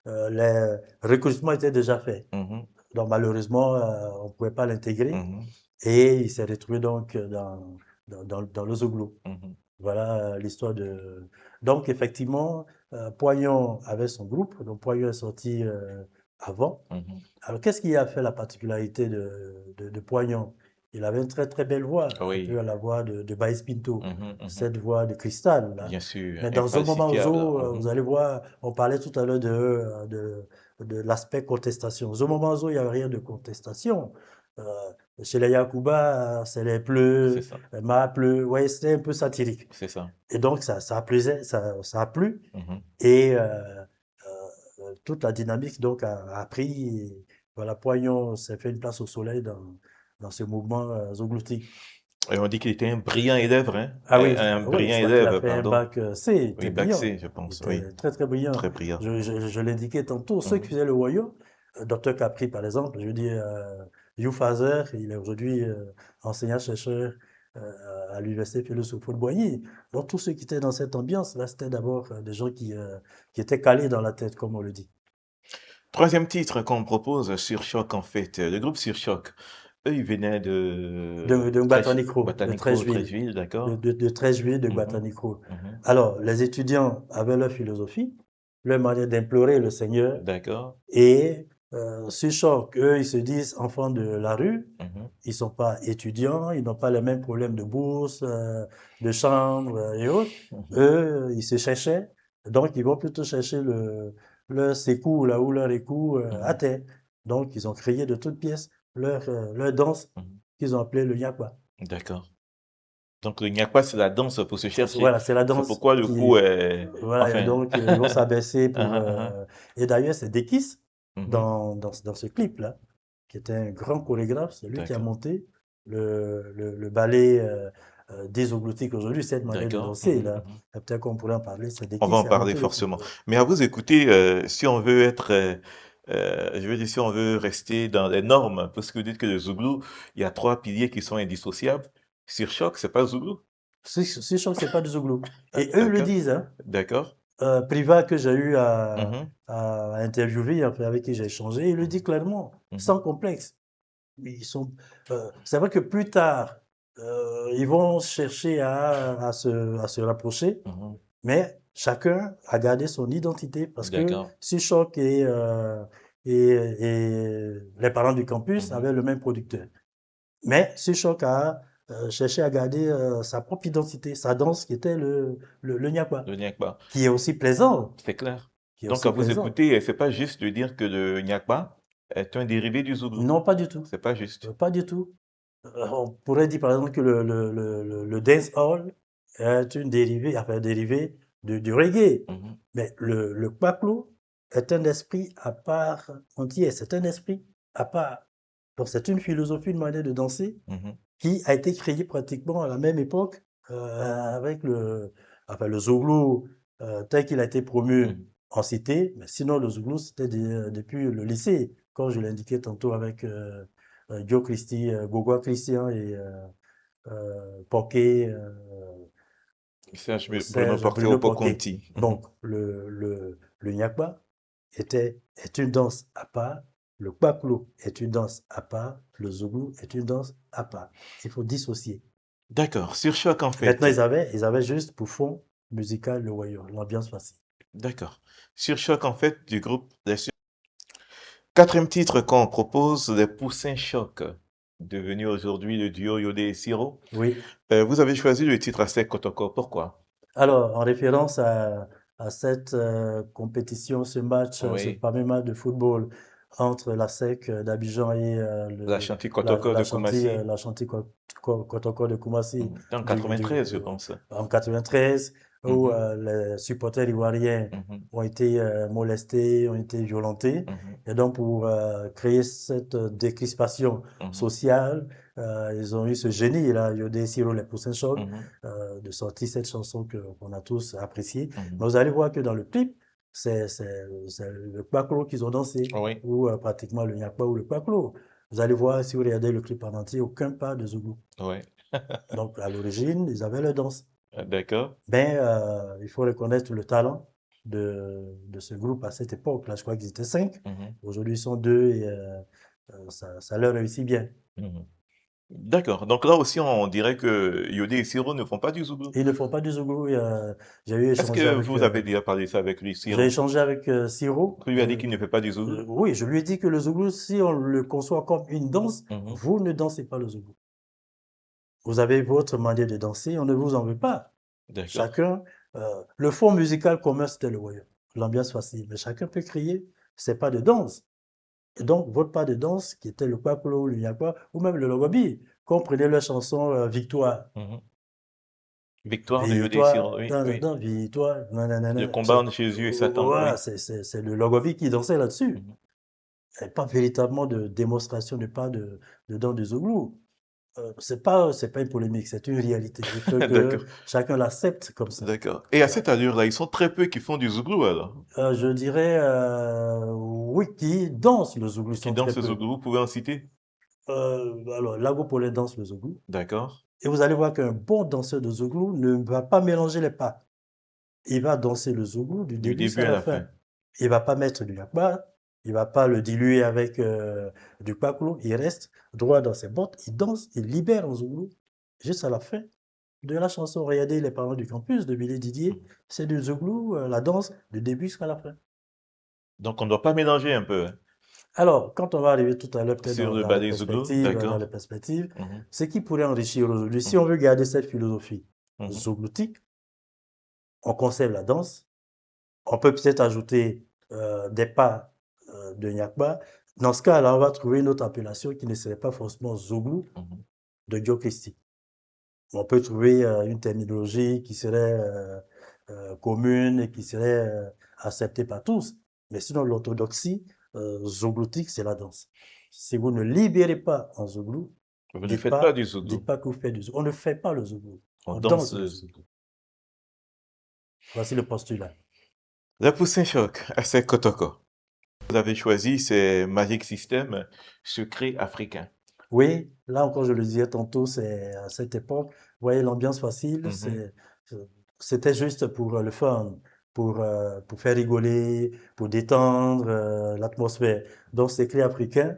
les recrutements étaient déjà faits. Mhm, Donc, malheureusement, on ne pouvait pas l'intégrer mhm, et il s'est retrouvé donc dans le Zouglou. mhm. Voilà l'histoire de... Donc, effectivement, Poignon avait son groupe. Donc, Poignon est sorti avant. Mhm. Alors, qu'est-ce qui a fait la particularité de Poignon? Il avait une très, très belle voix, un Oui. peu à la voix de Baïs Pinto, Mhm, mhm. cette voix de cristal, là. Bien sûr, Mais dans un moment infalsifiable. où, vous allez voir, on parlait tout à l'heure de l'aspect contestation. Au moment où il n'y avait rien de contestation. Euh, Chez les Yakuba, c'est les C'est pleux, ça, les ma pleux. Ouais, c'était un peu satirique. c'est ça. Et donc, ça a plu. Mhm. Et toute la dynamique donc a pris. Et voilà, Poignon s'est fait une place au soleil dans ce mouvement zougloutique. Et on dit qu'il était un brillant élève, hein? Ah oui, Un oui, brillant je crois qu'il a élève, fait un pardon. bac C, il Oui, était bac brillant. C, je Il pense, oui. était très, très brillant. Très brillant. Je l'indiquais tantôt, ceux qui Mhm. faisaient le Wayo, Dr Capri par exemple, je veux dire, Hugh Fazer, il est aujourd'hui enseignant-chercheur à l'université philosophe de Boigny. Donc tous ceux qui étaient dans cette ambiance, là, c'était d'abord des gens qui étaient calés dans la tête, comme on le dit. Troisième titre qu'on propose sur Choc, en fait. Le groupe sur Choc. Eux, ils venaient De Batanicro, de Batanicro, 13 juillet. Treichville, d'accord? De 13 juillet de Mhm, Batanicro. mhm. Alors, les étudiants avaient leur philosophie, leur manière d'implorer le Seigneur. D'accord. Et sur Choc, eux, ils se disent enfants de la rue, Mhm, ils sont pas étudiants, ils n'ont pas les mêmes problèmes de bourse, de chambre et autres. mhm. Eux, ils se cherchaient, donc ils vont plutôt chercher leur sécou là où leur écou à Mhm. terre. Donc ils ont créé de toutes pièces leur danse Mhm. qu'ils ont appelée le Nyakwa. D'accord. Donc, le Nyakwa, c'est la danse pour se chercher. Voilà, c'est la C'est danse pourquoi le coup est... voilà, et Enfin... donc ils vont s'abaisser pour... uh-huh, Et d'ailleurs, c'est Dekis, uh-huh. Mhm. dans ce clip-là, qui était un grand chorégraphe, c'est lui qui a D'accord. monté le ballet désogloutique aujourd'hui, cette manière de D'accord. danser, Mhm, là. mhm. Et peut-être qu'on pourrait en parler, c'est On Dekis va en qui a parler monté le clip. forcément. Mais à vous écouter, si on veut être, je veux dire, si on veut rester dans les normes, parce que vous dites que le Zouglou, il y a 3 piliers qui sont indissociables. Sur Choc, c'est pas Zouglou? Ce chant, c'est pas du Zouglou. Ah, Et eux le d'accord. disent, hein. D'accord. Privat que j'ai eu Mhm, à interviewer, enfin, avec qui j'ai échangé, il le dit clairement, mhm. sans complexe. Ils sont, c'est vrai que plus tard, ils vont chercher à se rapprocher, Mhm. mais chacun a gardé son identité parce que D'accord. Sushok et les parents du campus Mhm. avaient le même producteur. Mais Sushok a cherché à garder sa propre identité, sa danse qui était le Nyakwa, Le Nyakba. qui est aussi plaisant, C'est clair. qui est Donc, aussi à vous plaisant. écouter, c'est pas juste de dire que le Nyakba est un dérivé du Zouglou. Non, pas du tout. C'est pas juste. Pas du tout. On pourrait dire par exemple que le dance hall est une dérivée, enfin, dérivé du reggae. Mhm. Mais le kwaklo est un esprit à part entière, c'est un esprit à part. Donc c'est une philosophie, une manière de danser Mhm. qui a été créée pratiquement à la même époque avec le Zouglou tel qu'il a été promu Mhm. en cité. Mais sinon, le Zouglou, c'était depuis le lycée, comme je l'indiquais tantôt avec Joe Christie, Gogoa Christian et Poké, Serge Bruno Serge Porté Bruno au Poké. Conti. Mhm. Donc, le Nyakba est une danse à part, le Kwaklo est une danse à part, le Zouglou est une danse à part. Il faut dissocier. D'accord. Sur Choc, en fait. Maintenant, ils avaient juste pour fond musical le Wayo, l'ambiance facile. D'accord. Sur Choc, en fait, du groupe. Quatrième titre qu'on propose, les Poussins Choc, devenu aujourd'hui le duo Yodé et Siro. Oui. Vous avez choisi le titre Asek Kotoko. Pourquoi? Alors, en référence à cette compétition, ce match, ce Oui. fameux match de football entre la SEC d'Abidjan et La Chanty Kotoko de Koumassi. la Chanty Kotoko de Koumassi. En 93, je pense. En 93, où Mhm. les supporters ivoiriens Mhm. ont été molestés, ont été violentés. Mhm. Et donc, pour créer cette décrispation Mhm. sociale, ils ont eu ce génie-là, Yodé Siro, les Poussins Choc, Mhm. de sortir cette chanson qu'on a tous appréciée. Mhm. Mais vous allez voir que dans le clip, c'est le Kwaklo qu'ils ont dansé, Oui, ou pratiquement le Nyakwa ou le Kwaklo. Vous allez voir, si vous regardez le clip en entier, aucun pas de Zougou. oui. Donc, à l'origine, ils avaient leur danse. D'accord. Mais il faut reconnaître le talent de ce groupe à cette époque-là. Je crois qu'ils étaient 5. Mhm. Aujourd'hui, ils sont 2 et ça leur réussit bien. Mhm. D'accord. Donc là aussi, on dirait que Yodé et Siro ne font pas du zougou. Ils ne font pas du zougou. J'ai eu Est-ce échangé que avec, vous avez déjà parlé ça avec lui, j'ai Siro? échangé avec Siro. Lui a dit qu'il ne fait pas du zougou? Oui, je lui ai dit que le zougou, si on le conçoit comme une danse, Mhm. vous ne dansez pas le zougou. Vous avez votre manière de danser, on ne vous en veut pas. D'accord. Chacun, le fond musical commun, c'était le royaume. L'ambiance facile. Mais chacun peut crier, c'est pas de danse. Et donc, votre pas de danse, qui était le Kwaklo, le Nyakwa, ou même le Logobi, comprenez leur chanson Victoire. Mhm. Victoire de Yodé et Victoire, Siro, oui, oui. victoire, Le nanana. combat entre Jésus et Satan, oui. Ouais, c'est le Logobi qui dansait là-dessus. Mhm. Et pas véritablement de démonstration de pas de danse de Zoglou. C'est pas une polémique, c'est une réalité. Il faut que D'accord, chacun l'accepte comme ça. d'accord. Et à cette allure-là, ils sont très peu qui font du zougou alors, Je dirais, oui, qui dansent le Zoglou, ils qui sont très dansent le peu. zougou. Vous pouvez en citer? Alors, Lago Polé danse le Zoglou. D'accord. Et vous allez voir qu'un bon danseur de Zoglou ne va pas mélanger les pas. Il va danser le Zoglou du Du début début jusqu'à à la la fin. fin. Il va pas mettre du yakba, il va pas le diluer avec du kwaklo, il reste droit dans ses bottes, il danse, il libère en Zoglou jusqu'à la fin de la chanson. Regardez les parents du campus de Billy Didier, c'est du Zoglou, la danse du début jusqu'à la fin. Donc on ne doit pas mélanger un peu, hein, Alors, quand on va arriver tout à l'heure peut-être sur le dans les ballet zougou, perspectives, d'accord. Mhm. ce qui pourrait enrichir aujourd'hui, si Mhm. on veut garder cette philosophie Mhm. zougloutique, on conserve la danse, on peut peut-être ajouter des pas de Nyakba. Dans ce cas-là, on va trouver une autre appellation qui ne serait pas forcément Zoglou Mhm. de Dieu Christi. On peut trouver une terminologie qui serait commune et qui serait acceptée par tous. Mais sinon, l'orthodoxie zogloutique, c'est la danse. Si vous ne libérez pas en Zoglou, Vous ne dites faites pas pas, du dites zougou. pas que vous faites du Zoglou. On ne fait pas le Zoglou. On On danse danse le le Zoglou. zougou. Voici le postulat. La Poussin Choc, à ses Kotoko. Vous avez choisi, c'est Magic System, secret africain. Oui, là encore, je le disais tantôt, c'est à cette époque, vous voyez, l'ambiance facile, Mhm. c'était juste pour le fun, pour faire rigoler, pour détendre l'atmosphère. Donc, c'est clé africain.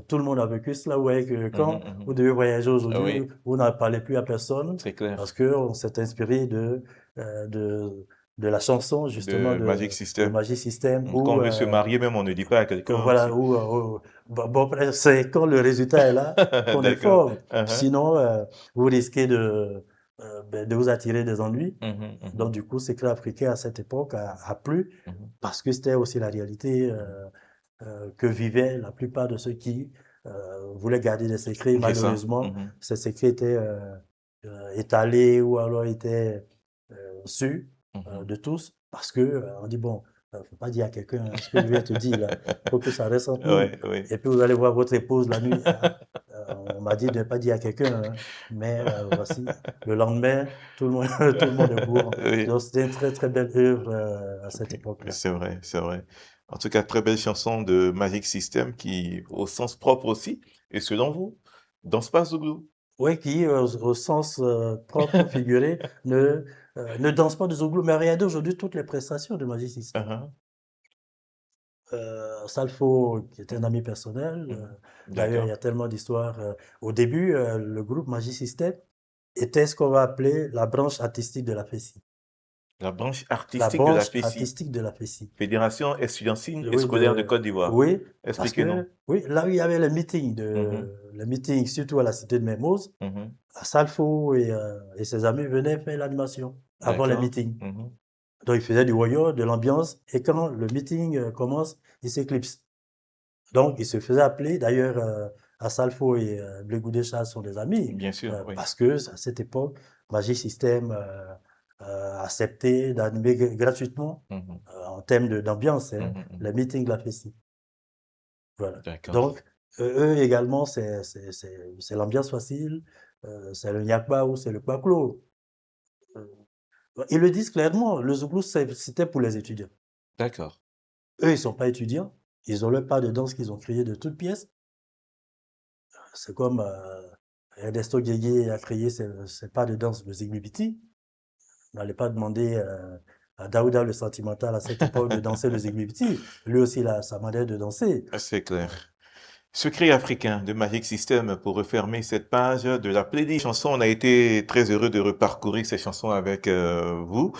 Tout le monde a vécu cela, vous voyez que quand Mhm. vous Mhm. devez voyager Ah aujourd'hui, oui, vous n'en parlez plus à personne c'est clair. parce qu'on s'est inspiré euh, de, de la chanson, justement, De Magic de System. Magic System, Quand on où veut se marier, même on ne dit pas à quelqu'un voilà, aussi. bon, après, c'est quand le résultat est là qu'on est D'accord. fort. Uh-huh. Sinon, vous risquez de vous attirer des ennuis. Mhm. Mhm. Donc, du coup, c'est que l'Africain à cette époque a plu Mhm. parce que c'était aussi la réalité que vivaient la plupart de ceux qui voulaient garder des secrets. C'est ça. Malheureusement, Mhm. ces secrets étaient étalés ou alors étaient su Mhm. de tous parce que on dit bon, faut pas dire à quelqu'un ce que je viens de te dire là, faut que ça reste entre nous. Ouais, ouais. Et puis vous allez voir votre épouse la nuit, on m'a dit de ne pas dire à quelqu'un, hein, mais voici le lendemain, tout le monde, tout le monde est au courant. Oui. Donc c'était une très très belle œuvre à cette Ok. époque-là. C'est vrai, c'est vrai. En tout cas, très belle chanson de Magic System qui, au sens propre aussi, et selon vous, danse pas Zouglou. Oui, qui au sens propre, figuré, ne danse pas de Zouglou. Mais regardez aujourd'hui toutes les prestations de Magic System. Uh-huh. Salfo, qui était un ami personnel. Mhm. D'ailleurs, il y D'accord. a tellement d'histoires. Au début, le groupe Magic System était ce qu'on va appeler la branche artistique de la FESI. La branche La artistique de la branche FESI, artistique de la FESI. Fédération estudiantine et Oui, scolaire de Côte d'Ivoire. oui, parce Expliquez-nous. que oui, là où il y avait Mhm. les meetings, surtout à la cité de Mermoz, Mhm. Salfo et ses amis venaient faire l'animation avant les D'accord. meetings. Mhm. Donc, ils faisaient du voyeur, de l'ambiance, et quand le meeting commence, ils s'éclipsent. Donc, ils se faisaient appeler, d'ailleurs, Assalfo et Blé Goudécha sont des amis, Bien sûr, oui. parce que à cette époque, Magic System accepté d'animer gratuitement Mhm. en termes d'ambiance, hein, Mhm. les meetings de la FESI. Voilà. D'accord. Donc, eux également, c'est l'ambiance facile, c'est le Nyakba ou c'est le Kwaklo. Euh, Ils le disent clairement, le Zouglou, c'était pour les étudiants. D'accord. Eux, ils ne sont pas étudiants, ils ont leur pas de danse qu'ils ont créé de toutes pièces. C'est comme Ernesto Gueye a créé ses pas de danse, le Zigbibiti. On n'allait pas demander à Daouda le sentimental à cette époque de danser le Zigbibiti. Lui aussi, il a sa manière de danser. C'est clair. Secret africain de Magic System pour refermer cette page de la playlist chansons. On a été très heureux de reparcourir ces chansons avec vous.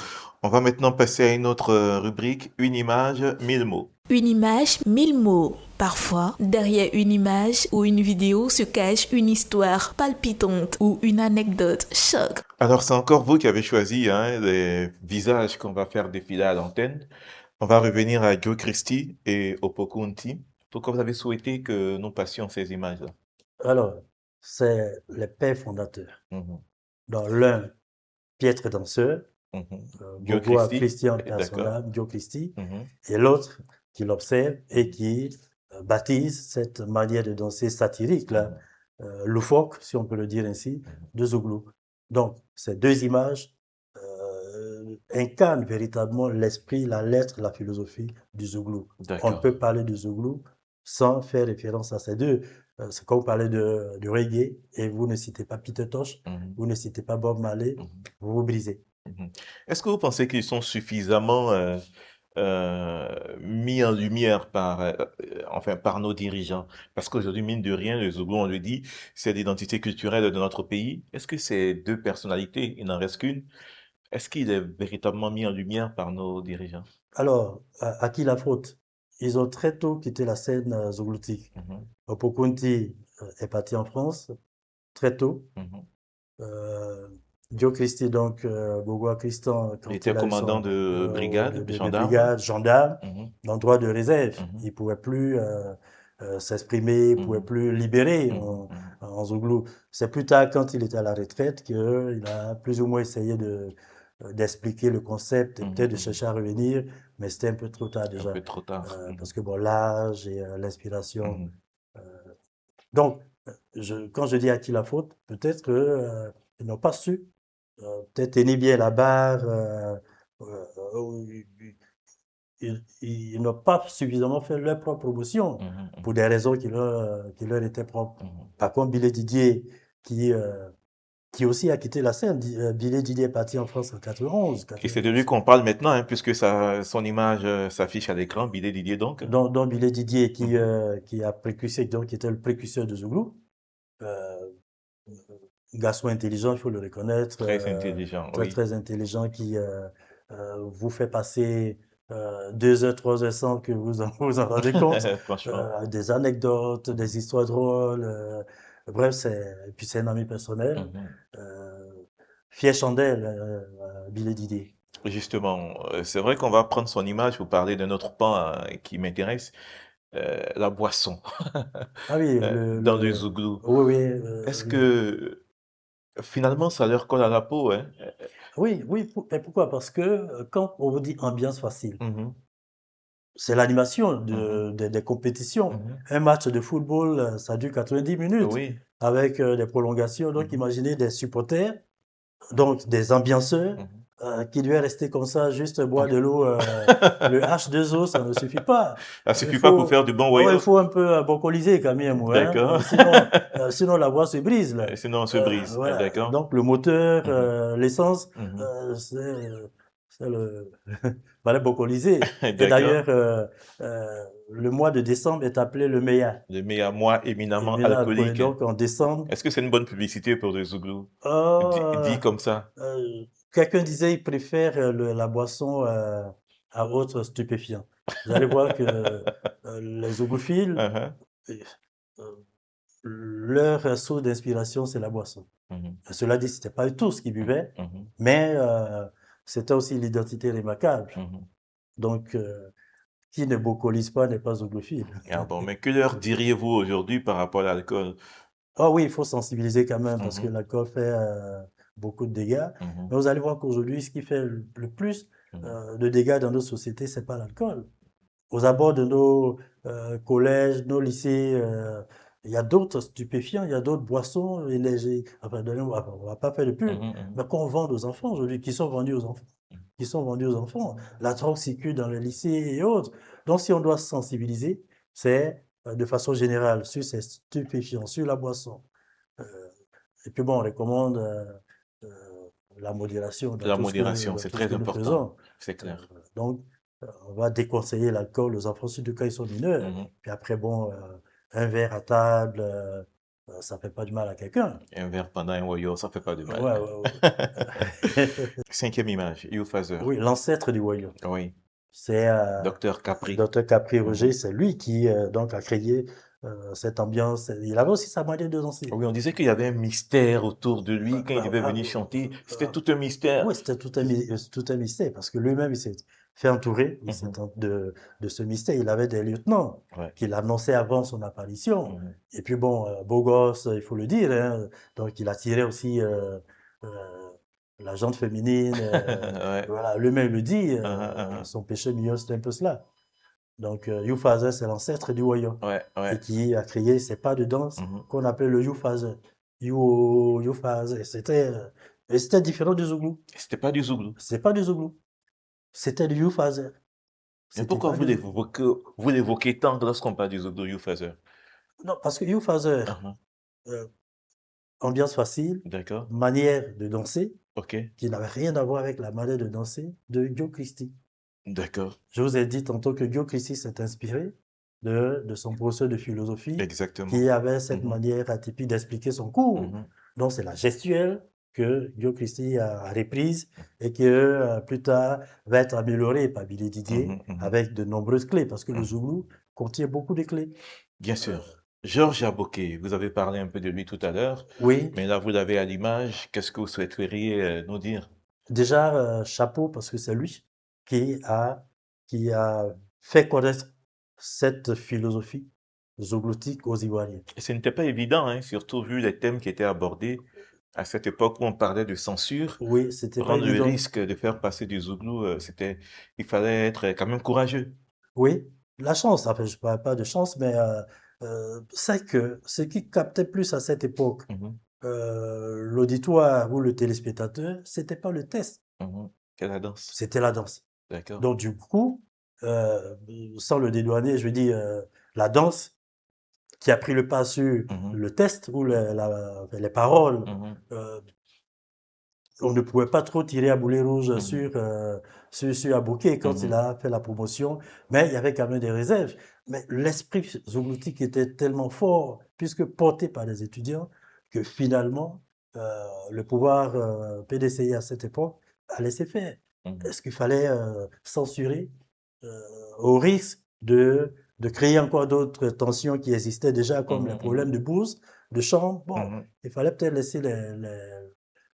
On va maintenant passer à une autre rubrique, une image, 1000 mots. Une image, 1000 mots. Parfois, derrière une image ou une vidéo se cache une histoire palpitante ou une anecdote choc. Alors, c'est encore vous qui avez choisi les visages qu'on va faire défiler à l'antenne. On va revenir à Joe Christie et Opokunti. Pourquoi vous avez souhaité que nous passions ces images-là? Alors, c'est les pères fondateurs. Mhm, Dans l'un, piètre danseur, mhm. Joe Bobo Christie, Christian d'accord. personnel, Joe Christie, Mhm, et l'autre qui l'observe et qui baptise cette manière de danser satirique, là, loufoque, si on peut le dire ainsi, de Zouglou. Donc, ces deux images incarnent véritablement l'esprit, la lettre, la philosophie du Zouglou. On ne d'accord. peut parler du Zouglou sans faire référence à ces deux. C'est comme vous parlez de reggae et vous ne citez pas Peter Tosh, Mhm, vous ne citez pas Bob Marley, mhm, vous vous brisez. mhm. Est-ce que vous pensez qu'ils sont suffisamment mis en lumière enfin, par nos dirigeants? Parce qu'aujourd'hui, mine de rien, le Zougou, on le dit, c'est l'identité culturelle de notre pays. Est-ce que ces deux personnalités, il n'en reste qu'une, est-ce qu'il est véritablement mis en lumière par nos dirigeants? Alors, à qui la faute? Ils ont très tôt quitté la scène zougloutique. Mhm, Opokunti est parti en France très tôt. mhm. Euh, Joe Christie, donc Bogoa Christian, Il quand était il a eu commandant son de brigade, de de gendarme. brigade, gendarme, Mhm, d'endroit de réserve, mhm, il pouvait plus s'exprimer, il pouvait mhm, plus libérer mhm, mhm, en Zouglou. C'est plus tard, quand il était à la retraite, qu'il a plus ou moins essayé d'expliquer le concept et mhm, peut-être de mhm. chercher à revenir, mais c'était un peu trop tard Un déjà, peu trop tard. parce que bon, l'âge et l'inspiration. Mhm, euh, donc, quand je dis à qui la faute, peut-être qu'ils n'ont pas su peut-être tenir bien la barre, ils n'ont pas suffisamment fait leur propre promotion mhm, pour mhm, des raisons qui leur étaient propres. mhm. Par contre, Billy Didier, qui aussi a quitté la scène, Billy Didier est parti en France en 91, Et c'est de lui 92. qu'on parle maintenant, hein, puisque son image s'affiche à l'écran, Billy Didier donc. Donc Billy Didier Mhm. qui a précursé, donc qui était le précurseur de Zouglou, euh, garçon intelligent, il faut le reconnaître, Très intelligent, très oui. très intelligent qui vous fait passer 2 heures, 3 heures sans que vous vous en rendez compte, Franchement. des anecdotes, des histoires drôles, bref, et puis c'est un ami personnel, Mhm. euh, fier chandelle, Billy Didier. Justement, c'est vrai qu'on va prendre son image pour parler d'un autre pan qui m'intéresse, la boisson Ah oui, dans le Zouglou. oui, oui, Est-ce que finalement ça leur colle à la peau, hein? oui, oui, mais pourquoi? Parce que quand on vous dit ambiance facile, Mhm, c'est l'animation mhm, des compétitions. mhm. Un match de football, ça dure 90 minutes Oui. avec des prolongations. Donc, Mhm, imaginez des supporters, donc des ambianceurs, mhm. qui devaient rester comme ça, juste boire de l'eau. Le H2O, ça ne suffit pas. Ça Il suffit pas pour faut, faire du bon ah ouais, il voyage. faut un peu bocaliser quand même, hein. D'accord. Sinon la voie se brise, là. Sinon on se brise. Voilà. D'accord. Donc, le moteur, Mhm, l'essence, mhm. c'est le, fallait bocaliser. Et D'accord. d'ailleurs, le mois de décembre est appelé le meilleur. Le meilleur moi Et éminemment maintenant, alcoolé. alcoolique. Donc, en décembre, Est-ce que c'est une bonne publicité pour le Zouglou? euh, Dit comme ça. quelqu'un disait il préfère la boisson à autre stupéfiant. Vous allez voir que les zoophiles, Uh-huh. euh, leur source d'inspiration, c'est la boisson. Mhm, Cela dit, c'était pas tous qui mhm, buvaient, mhm, mais c'était aussi l'identité remarquable. mhm. Donc, qui ne bocalise pas n'est pas zoophile. Ah bon, mais que leur diriez-vous aujourd'hui par rapport à l'alcool? Ah oui, il faut sensibiliser quand même, parce que Mhm, l'alcool fait beaucoup de dégâts. Mhm. Mais vous allez voir qu'aujourd'hui, ce qui fait le plus Mhm. de dégâts dans notre société, c'est pas l'alcool. Aux abords de nos collèges, nos lycées, il y a d'autres stupéfiants, il y a d'autres boissons énergétiques. Enfin, on va pas faire de pub, Mhm. Mhm. mais qu'on vend aux enfants aujourd'hui, qui sont vendus aux enfants. Qui sont vendus aux enfants. La drogue circule dans les lycées et autres. Donc, si on doit se sensibiliser, c'est de façon générale sur ces stupéfiants, sur la boisson. Euh, et puis bon, on recommande euh, la modération La modération, dans c'est tout ce très que nous important, faisons. c'est Euh, clair. donc, on va déconseiller l'alcool aux enfants, surtout quand ils sont mineurs. Mhm. Puis après, bon, un verre à table, ça fait pas du mal à quelqu'un. Un verre pendant un voyou, ça fait pas de mal. Ouais, ouais. Cinquième image, Youfazer. Oui, l'ancêtre du voyou. Oui, C'est Docteur Capri. Dr Capri Roger, Mhm. c'est lui qui donc a créé cette ambiance. Il avait aussi sa manière de danser. Oui, on disait qu'il y avait un mystère autour de lui quand il devait venir Ah, chanter. C'était tout un mystère. oui, c'était tout un mystère parce que lui-même, il s'est fait entourer Mhm. de ce mystère. Il avait des lieutenants Ouais. qui l'annonçaient avant son apparition. Mhm. Et puis bon, beau gosse, il faut le dire, hein. Donc il attirait aussi euh, la gente féminine. Ouais. Voilà, lui-même le dit, Uh-huh. son péché mignon, c'était un peu cela. Donc Youfazer, c'est l'ancêtre du Woyo Ouais, et ouais. qui a créé ces pas de danse Mhm. qu'on appelle le Youfazer. Youfazer. Et c'était différent du Zouglou. C'était pas du Zouglou. C'est pas du Zouglou. C'était du Youfazer. Mais C'était pourquoi pas du Zouglou. vous l'évoquez tant lorsqu'on parle du Zouglou, Youfazer? Non, parce que Youfazer, Uh-huh. euh, ambiance facile, D'accord. manière de danser, Ok. qui n'avait rien à voir avec la manière de danser de Guy Christie. D'accord. Je vous ai dit tantôt que Guy Christie s'est inspiré de son professeur de philosophie Exactement. qui avait cette Mhm. manière atypique d'expliquer son cours. Mhm. Donc, c'est la gestuelle que Guy Christie a reprise et que plus tard va être améliorée par Billy Didier Mhm. Mhm. avec de nombreuses clés parce que le Mhm. Zouglou contient beaucoup de clés. Bien sûr. Georges Aboké, vous avez parlé un peu de lui tout à l'heure, Oui, mais là vous l'avez à l'image. Qu'est-ce que vous souhaiteriez nous dire? déjà, chapeau parce que c'est lui qui a fait connaître cette philosophie zougloutique aux Ivoiriens. Et ce n'était pas évident, hein, surtout vu les thèmes qui étaient abordés à cette époque où on parlait de censure. Oui, c'était pas Prendre le évident. risque de faire passer du Zouglou, il fallait être quand même courageux. Oui, la chance, enfin, je ne parle pas de chance, mais c'est que ce qui captait plus à cette époque, Mhm. l'auditoire ou le téléspectateur, c'était pas le texte, Mhm. Quelle la danse. c'était la danse. D'accord. Donc, du coup, sans le dédouaner, je veux dire, la danse qui a pris le pas sur Mhm. le texte ou les paroles, Mhm. euh, on ne pouvait pas trop tirer à boulet rouge Mhm. sur Abouké quand il Mhm. a fait la promotion, mais il y avait quand même des réserves. Mais l'esprit zougloutique était tellement fort, puisque porté par des étudiants, que finalement, le pouvoir PDCI à cette époque a laissé faire. Mhm. Est-ce qu'il fallait censurer euh, au risque de créer encore d'autres tensions qui existaient déjà, comme les Mhm. problèmes de bourse, de chambre? Bon, Mhm. il fallait peut-être laisser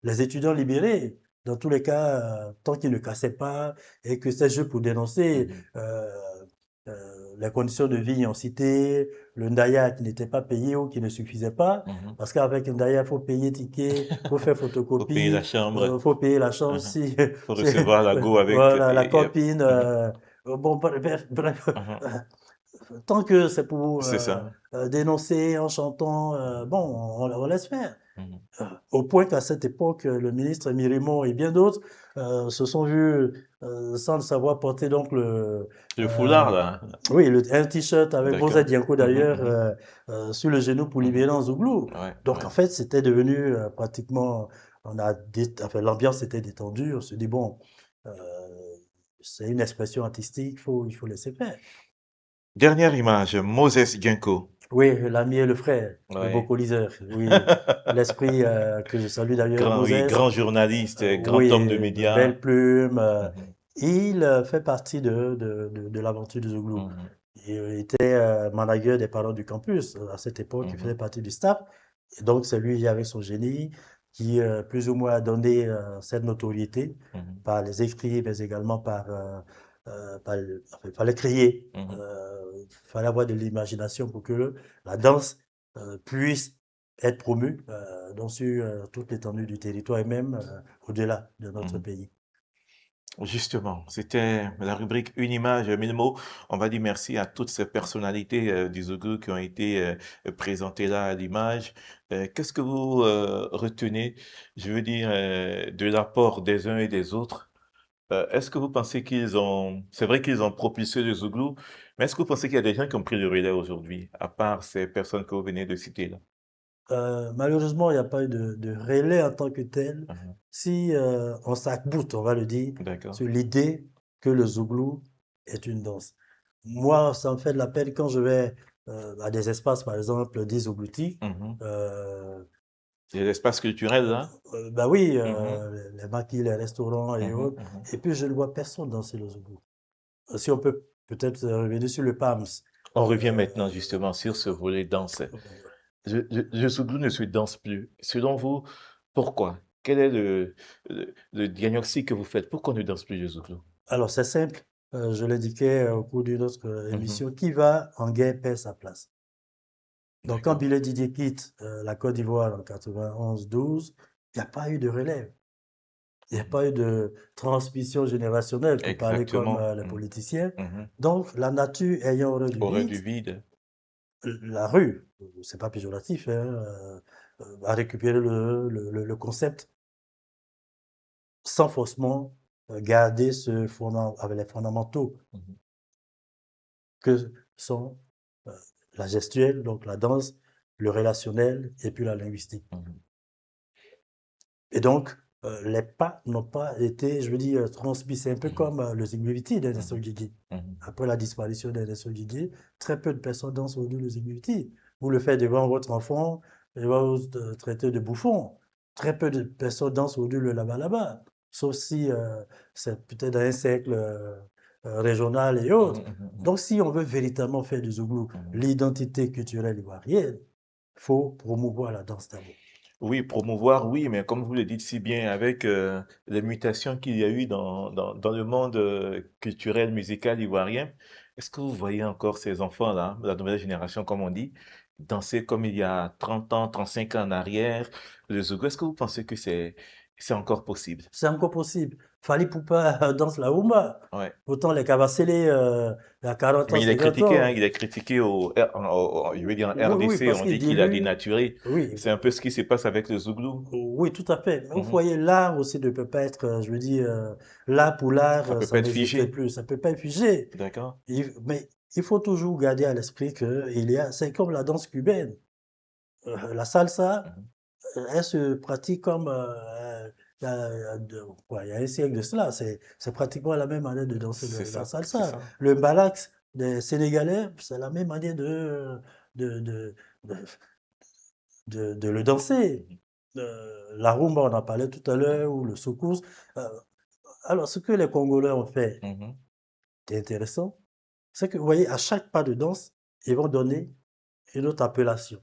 les étudiants libérés, dans tous les cas, tant qu'ils ne cassaient pas et que ces jeux pour dénoncer Mhm. les conditions de vie en cité, le ndaya qui n'était pas payé ou qui ne suffisait pas, Mhm. parce qu'avec un ndaya, il faut payer ticket, il faut faire Faut payer la photocopie, chambre. faut payer la chambre Mhm. si, Faut si- recevoir la go avec. voilà, la copine, Mhm. bon, bref, Mhm. tant que c'est pour C'est ça. dénoncer en chantant, bon, on laisse faire. Mhm. Au point qu'à cette époque, le ministre Mirimon et bien d'autres se sont vus, sans le savoir, porter donc Le foulard, là. oui, un t-shirt avec Bozé D'accord. Dianko Mhm. d'ailleurs Mhm. sur le genou pour Mhm. libérer en Zouglou. Ouais, Donc ouais. en fait, c'était devenu pratiquement, enfin, l'ambiance était détendue. On se dit bon, euh, c'est une expression artistique, il faut laisser faire. Dernière image, Moses Ginkgo. Oui, l'ami et le frère, le Ouais. vocaliseur, oui, l'esprit que je salue d'ailleurs, Grand, oui, Moses. grand journaliste, grand homme de Oui, médias. belle plume. Mhm. Il fait partie de l'aventure du Zouglou. Mhm. Il était manager des parents du campus à cette époque, il faisait Mhm. partie du staff. Et donc, c'est lui, avec son génie, qui plus ou moins a donné cette notoriété Mhm. par les écrits, mais également enfin, il fallait créer, Mhm. il fallait avoir de l'imagination pour que la danse puisse être promu sur toute l'étendue du territoire et même au-delà de notre Mhm. pays. Justement, c'était la rubrique Une image, 1000 mots. On va dire merci à toutes ces personnalités du Zougou qui ont été présentées là à l'image. Qu'est-ce que vous retenez, je veux dire, de l'apport des uns et des autres? Est-ce que vous pensez qu'ils ont... C'est vrai qu'ils ont propulsé le Zouglou, mais est-ce que vous pensez qu'il y a des gens qui ont pris le relais aujourd'hui, à part ces personnes que vous venez de citer là? Malheureusement, il n'y a pas eu de relais en tant que tel. Mhm. Si on s'arc-boute, on va le dire, D'accord. sur l'idée que le Zouglou est une danse. Moi, ça me fait de la peine quand je vais à des espaces, par exemple, des Zougloutis. Mhm. Euh, Il y a l'espace culturel là? Bah oui, Mhm. les maquis, les restaurants et Mhm. autres. Mhm. Et puis, je ne vois personne danser le Zouglou. Si on peut peut-être revenir sur le PAMS. On revient Euh, maintenant justement sur ce volet danse. Le Zouglou ne se danse plus. Selon vous, pourquoi? Quel est le diagnostic que vous faites? Pourquoi on ne danse plus le Zouglou? alors, c'est simple. Je l'indiquais au cours d'une autre Mhm. émission. Qui va en guerre perd sa place. Donc, quand D'accord. Billy Didier quitte la Côte d'Ivoire en 91-12, il n'y a pas eu de relève. Il n'y a Mhm. pas eu de transmission générationnelle pour parler comme Exactement. les Mhm. politiciens. Mhm. Donc, la nature ayant horreur du Aurait vide, du vide. la rue, c'est pas péjoratif, hein, a récupéré le concept sans forcément garder avec les fondamentaux Mhm. que sont euh, la gestuelle, donc la danse, le relationnel et puis la linguistique. Mhm. Et donc, les pas n'ont pas été, je veux dire, transmis. C'est un peu Mhm. comme le Zigmeviti d'Ernesto Mhm. Gigi. Mhm. Après la disparition d'Ernesto Gigi, très peu de personnes dansent aujourd'hui le Zigmeviti. Vous le faites devant votre enfant, et vous traitez de bouffon. Très peu de personnes dansent aujourd'hui le laba-laba. Sauf si c'est peut-être un cercle régional et Mhm. autres. Mhm. Donc, si on veut véritablement faire du Zouglou Mhm. l'identité culturelle ivoirienne, il faut promouvoir la danse d'abord. Oui, promouvoir, oui, mais comme vous le dites si bien, avec les mutations qu'il y a eu dans le monde culturel, musical ivoirien, est-ce que vous voyez encore ces enfants-là, la nouvelle génération, comme on dit, danser comme il y a 30 ans, 35 ans en arrière, le zouk? Est-ce que vous pensez que c'est encore possible? C'est encore possible. Fali Poupa danse la Oumba. Ouais. Pourtant, les Kabasélé, il y a 40 ans, Mais il est 50 critiqué, hein, ans. il est critiqué je veux dire en Oui, oui, RDC, parce on qu'il dit qu'il a dilue. dénaturé. Oui, C'est un peu ce qui se passe avec le zouglou. oui, tout à fait. Mais vous Mhm. voyez, l'art aussi ne peut pas être, je veux dire, l'art pour l'art, Ça peut pas ça être n'existe figé, plus. Ça ne peut pas être figé. d'accord? Mais il faut toujours garder à l'esprit que c'est comme la danse cubaine. La salsa, Mhm. elle se pratique comme il y a un siècle de cela. C'est pratiquement la même manière de danser C'est la ça, c'est salsa. ça. Le mbalax des Sénégalais, c'est la même manière de, de, de, de le danser. Mhm. La rumba, on en parlait tout à l'heure, ou le soukous. Euh, alors, ce que les Congolais ont fait, Mhm. qui est intéressant, c'est que, vous voyez, à chaque pas de danse, ils vont donner une autre appellation.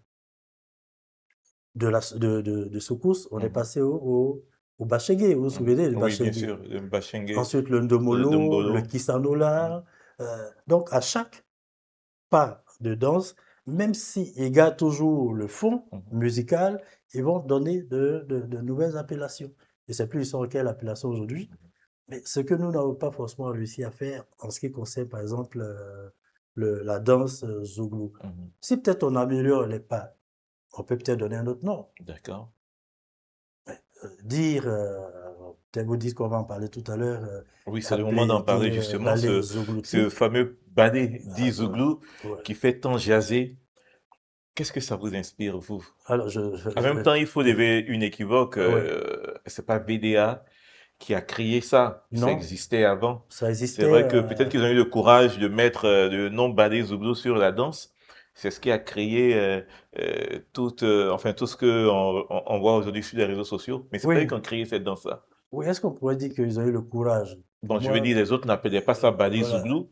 De secousses, on est Mhm. passé au bachege, vous vous Mhm. souvenez du Oui, bien bachege. sûr, le Bachengue, Ensuite, le le ndomolo, le Dombolo. Mhm. kisanola. Donc, à chaque pas de danse, même s'ils gardent toujours le fond Mhm. musical, ils vont donner de nouvelles appellations. Je ne sais plus ils sont quelle appellation aujourd'hui, mais ce que nous n'avons pas forcément réussi à faire en ce qui concerne, par exemple, la danse zouglou. Mhm. Si peut-être on améliore les pas, on peut peut-être donner un autre nom. D'accord. Dire, peut-être vous dites qu'on va en parler tout à l'heure, Oui, c'est le moment Kabé, d'en parler dire justement, ballet ce zougloutique. fameux ballet dit Alors, Zouglou ouais. qui fait tant jaser. Qu'est-ce que ça vous inspire, vous? Alors, En même temps, il faut lever une équivoque. ouais. C'est pas BDA qui a créé ça. Ça Non, existait avant. ça C'est existait. vrai que peut-être qu'ils ont eu le courage de mettre le nom ballet Zouglou sur la danse. C'est ce qui a créé tout ce que on voit aujourd'hui sur les réseaux sociaux. Mais c'est pas eux qui Oui, ont créé cette danse-là. oui. Est-ce qu'on pourrait dire qu'ils ont eu le courage? Bon, je veux Moi, dire, les autres n'appelaient pas ça ballet voilà. Zouglou.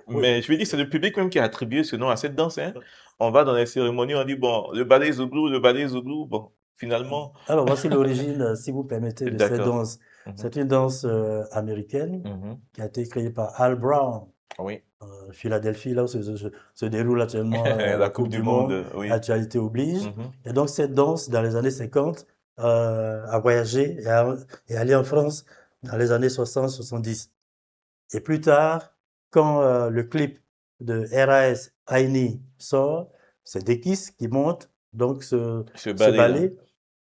Oui. Mais je veux dire, c'est le public même qui a attribué ce nom à cette danse, hein. On va dans les cérémonies, on dit, bon, le ballet Zouglou, bon, finalement, Alors, voici l'origine, si vous permettez, de cette d'accord. danse. Mhm, C'est une danse américaine mhm. qui a été créée par Al Brown. Oui. Philadelphie, là où se déroule actuellement La la Coupe Coupe du du Monde, Monde, oui. actualité oblige. Mhm. Et donc cette danse, dans les années 50, a voyagé et allé en France dans les années 60-70. Et plus tard, quand le clip de RAS Aini sort, c'est Dekis qui monte donc Ce ce ballet-là, ballet,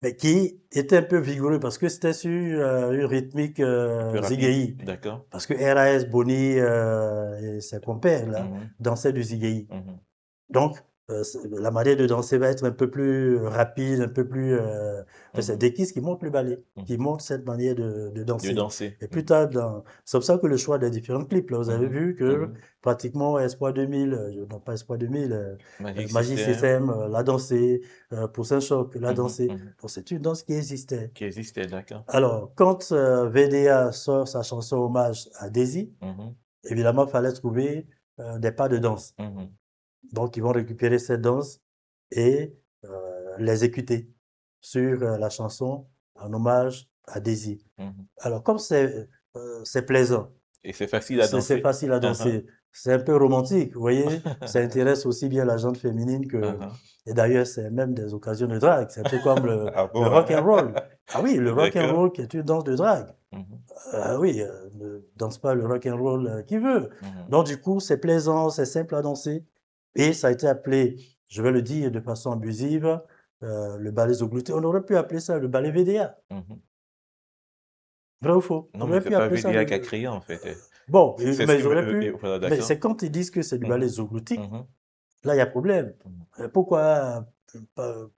mais qui était un peu vigoureux parce que c'était sur une rythmique un peu rapide. zigei. D'accord. Parce que RAS, Bonny et ses compères là, Mhm. dansaient du zigei. Mhm. Donc, la manière de danser va être un peu plus rapide, un peu plus... c'est Mhm. Dekis qui montre le ballet, qui Mhm. montre cette manière de De danser. danser. Et plus tard, c'est pour ça que le choix des différents clips, là, vous avez Mhm. vu que Mhm. pratiquement Espoir 2000, non pas Espoir 2000, Magic Magic System. System l'a dansé, pour Saint-Choc l'a Mhm. dansé. Mhm. Donc c'est une danse qui existait. Qui existait, d'accord. Alors, quand VDA sort sa chanson hommage à Daisy, Mhm. évidemment, il fallait trouver des pas de danse. Mhm. Donc, ils vont récupérer cette danse et l'exécuter sur la chanson en hommage à Daisy. Mhm. Alors, comme c'est plaisant, Et c'est facile à c'est danser. facile à danser, c'est un peu romantique, vous voyez, ça intéresse aussi bien la gente féminine que... Et d'ailleurs, c'est même des occasions de drague, c'est un peu comme Ah le bon, rock hein? and roll. Ah oui, le rock and D'accord. roll qui est une danse de drague. Mhm. Ah oui, ne danse pas le rock and roll qui veut. Mhm. Donc du coup, c'est plaisant, c'est simple à danser. Et ça a été appelé, je vais le dire de façon abusive, le ballet zouglouté. On aurait pu appeler ça le ballet VDA. Mhm. Vrai ou faux? On Non, mais aurait c'est pu pas appeler ça VDA qui a le... créé, en fait. Bon, C'est ce mais qui ils auraient me... pu... Voilà, Mais d'accord. c'est quand ils disent que c'est du ballet Mhm. zougloutique, Mhm. là, il y a problème. Mhm. Pourquoi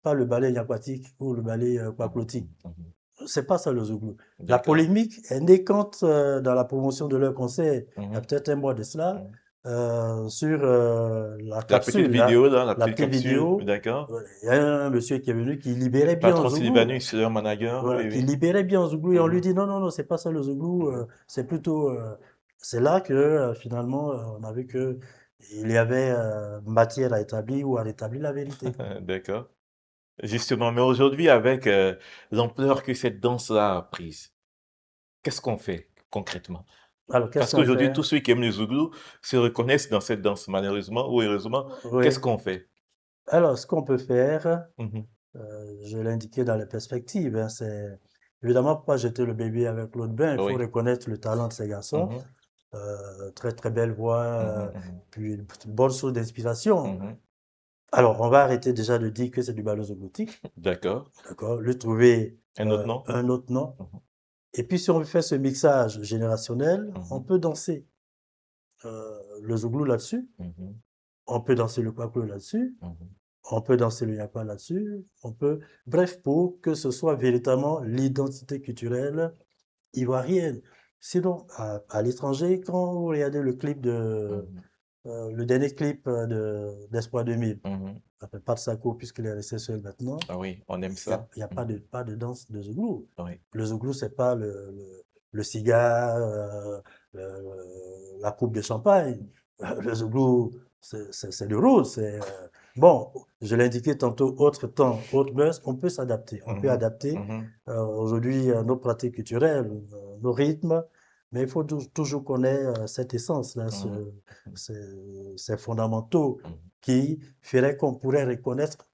pas le ballet aquatique ou le ballet Mhm. quaclotique? Mhm. C'est pas ça le zouglou. La D'accord. polémique est née quand, dans la promotion de leur concert, il y a Mhm. peut-être un mois de cela, sur la La petite capsule, là, vidéo, là, la la petite petite capsule, vidéo. d'accord. Il y a un monsieur qui est venu qui libérait bien en Patron zouglou. Sylvanus, leur manager, Voilà, oui, qui oui. libérait bien en zouglou et on lui Mhm. dit non, non, non, c'est pas ça le zouglou, Mhm. c'est plutôt. C'est là que finalement on a vu que il y avait matière à établir ou à rétablir la vérité. D'accord. Justement, mais aujourd'hui, avec l'ampleur que cette danse-là a prise, qu'est-ce qu'on fait concrètement? Alors qu'est-ce Parce qu'on qu'aujourd'hui, fait? tous ceux qui aiment le zouglou se reconnaissent dans cette danse, malheureusement ou heureusement. Qu'est-ce Oui. qu'on fait? Alors ce qu'on peut faire, Mhm. je l'ai indiqué dans les perspectives, hein, c'est évidemment pas jeter le bébé avec l'eau de bain, il faut Oui. reconnaître le talent de ces garçons. Mhm. Très très belle voix, Mhm. Mhm. puis une bonne source d'inspiration. Mhm. Alors on va arrêter déjà de dire que c'est du ballet zougloutique, D'accord. d'accord, lui trouver Un autre nom? un autre nom. Mhm. Et puis si on fait ce mixage générationnel, on Mhm. peut danser le zouglou là-dessus, Mhm. on peut danser le kwaklo là-dessus, Mhm. on peut danser le yakwa là-dessus, on peut... Bref, pour que ce soit véritablement l'identité culturelle ivoirienne. Sinon, à l'étranger, quand vous regardez le clip Mhm. le dernier clip d'Espoir 2000, Mhm. ça s'appelle Pas de Sako puisqu'il est resté seul maintenant, Ah oui, on aime il n'y a, ça. il y a pas Mhm. pas de danse de zouglou. Oui. Le zouglou, c'est pas le cigare, la coupe de champagne. Le zouglou, c'est le rôle. Bon, je l'ai indiqué tantôt, autre temps, autre mœurs, on peut s'adapter. On peut Mhm. adapter Mhm. aujourd'hui nos pratiques culturelles, nos rythmes, mais il faut toujours qu'on ait cette essence-là, Mhm. ces fondamentaux Mhm. qui feraient qu'on pourrait reconnaître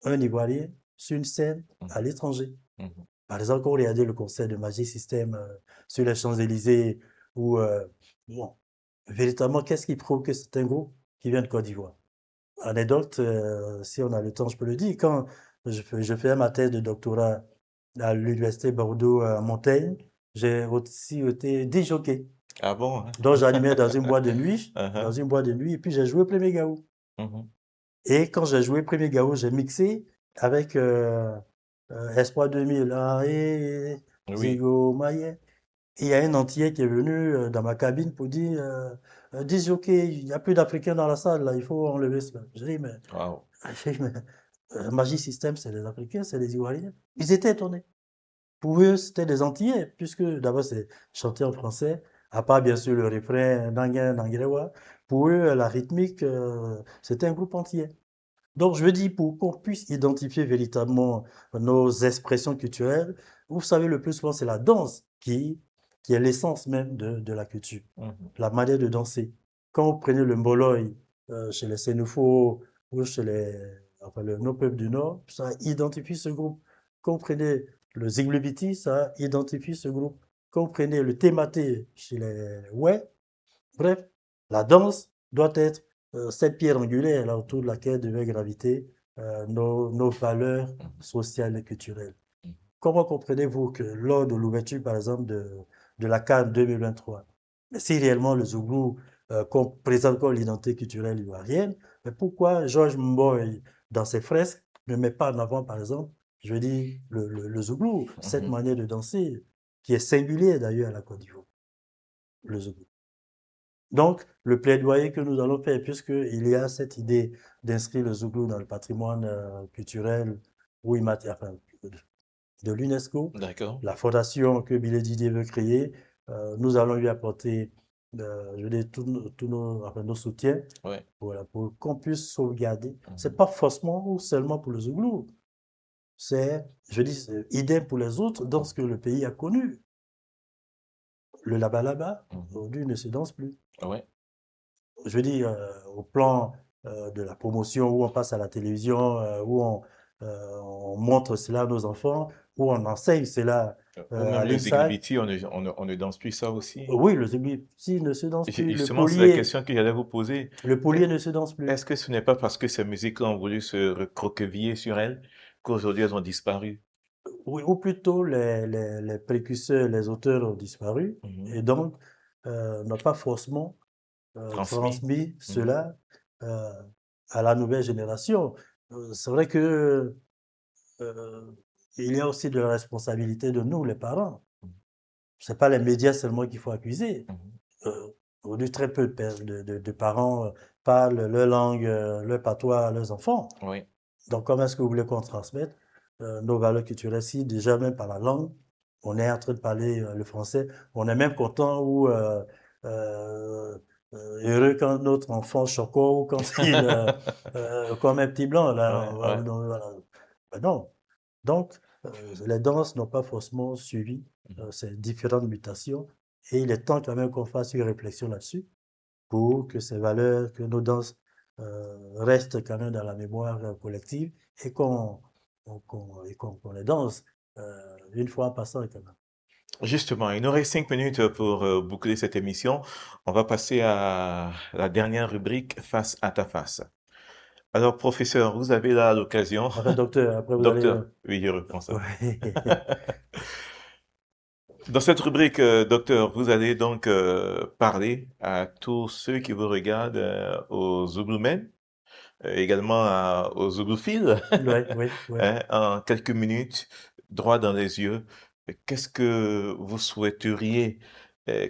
un Ivoirien sur une scène à Mhm. l'étranger. Mhm. Par exemple, quand on regardait le concert de Magic System sur les Champs-Élysées, où, bon, véritablement, qu'est-ce qui prouve que c'est un groupe qui vient de Côte d'Ivoire? Anecdote, si on a le temps, je peux le dire, quand je fais ma thèse de doctorat à l'université Bordeaux à Montaigne, j'ai aussi été disjockey. Ah bon, hein? Donc j'animais dans une boîte de nuit, Uh-huh. et puis j'ai joué Premier Gaou. Mhm. Et quand j'ai joué Premier Gaou, j'ai mixé avec Espoir 2000, ah, et Oui. Zigo Maye. Et il y a un Antillais qui est venu dans ma cabine pour dire disjockey, il n'y a plus d'Africains dans la salle, là, il faut enlever cela. J'ai dit, mais, Wow. j'ai dit, mais Magic System, c'est les Africains, c'est les Ivoiriens. Ils étaient étonnés. Pour eux, c'était des Antillais, puisque d'abord, c'est chanté en français, à part bien sûr le refrain Nanguin, Nanguerewa. Pour eux, la rythmique, c'était un groupe antillais. Donc, je veux dire, pour qu'on puisse identifier véritablement nos expressions culturelles, vous savez, le plus souvent, c'est la danse qui qui est l'essence même de la culture, Mhm. la manière de danser. Quand vous prenez le mboloy chez les Sénoufos ou chez nos peuples du Nord, ça identifie ce groupe. Quand vous prenez le Zinglubiti, ça identifie ce groupe. Quand vous prenez le Tématé chez les Ouais, bref, la danse doit être cette pierre angulaire là, autour de laquelle devaient graviter nos valeurs sociales et culturelles. Comment comprenez-vous que lors de l'ouverture, par exemple, de la CAN 2023, si réellement le Zouglou présente comme l'identité culturelle ivoirienne, mais pourquoi Georges Mboy, dans ses fresques, ne met pas en avant, par exemple, je veux dire, le Zouglou, cette Mhm. manière de danser, qui est singulière d'ailleurs à la Côte d'Ivoire, le Zouglou. Donc, le plaidoyer que nous allons faire, puisqu'il y a cette idée d'inscrire le Zouglou dans le patrimoine culturel ou immatériel, de l'UNESCO, D'accord. la fondation que Billy Didier veut créer, nous allons lui apporter je veux dire, nos soutiens Ouais. voilà, pour qu'on puisse sauvegarder. Mhm. C'est pas forcément ou seulement pour le Zouglou. C'est, je dis, idem pour les autres dans ce que le pays a connu. Le laba-laba, Mhm. aujourd'hui, ne se danse plus. Ouais. Je veux dire, au plan de la promotion, où on passe à la télévision, où on montre cela à nos enfants, où on enseigne cela Ou à même le l'INSAE. Ziglibiti, on ne danse plus ça aussi. Oui, le Zigby ne se danse plus. Justement, c'est la question que j'allais vous poser. Le polier ne se danse plus. Est-ce que ce n'est pas parce que ces musiques-là ont voulu se recroqueviller sur elles qu'aujourd'hui elles ont disparu? Oui, ou plutôt les précurseurs, les auteurs ont disparu Mhm. et donc n'ont pas forcément Transmis. transmis Mhm. cela euh, à la nouvelle génération. C'est vrai que euh, il y a aussi de la responsabilité de nous, les parents. Mhm. C'est pas les médias seulement qu'il faut accuser. Mhm. Aujourd'hui, très peu de parents parlent leur langue, leur patois à leurs enfants. Oui. Donc, comment est-ce que vous voulez qu'on transmette nos valeurs culturelles si déjà même par la langue, on est en train de parler le français, on est même content ou euh, heureux quand notre enfant choco ou quand il comme un petit blanc là, Ouais, ouais. voilà. Ben non. Donc, les danses n'ont pas forcément suivi Mhm. ces différentes mutations et il est temps quand même qu'on fasse une réflexion là-dessus pour que ces valeurs, que nos danses restent quand même dans la mémoire collective et qu'on les danse une fois en passant quand même. Justement, il nous reste 5 minutes pour boucler cette émission. On va passer à la dernière rubrique, Face à ta face. Alors, professeur, vous avez là l'occasion. Enfin, docteur, après vous allez... Docteur, oui, je reprends ça. ouais. Dans cette rubrique, docteur, vous allez donc parler à tous ceux qui vous regardent, aux Zoubloumen, également aux Zouglophiles, Ouais. hein, en quelques minutes, droit dans les yeux. Qu'est-ce que vous souhaiteriez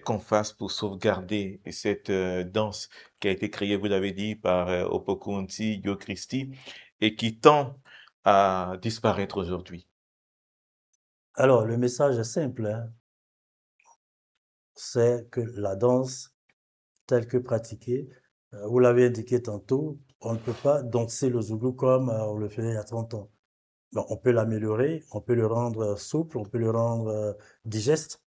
qu'on fasse pour sauvegarder cette danse qui a été créée, vous l'avez dit, par Opokunti Yo Christi et qui tend à disparaître aujourd'hui? Alors, le message est simple, hein. C'est que la danse telle que pratiquée, vous l'avez indiqué tantôt, on ne peut pas danser le zougou comme on le faisait il y a 30 ans. Donc, on peut l'améliorer, on peut le rendre souple, on peut le rendre digeste.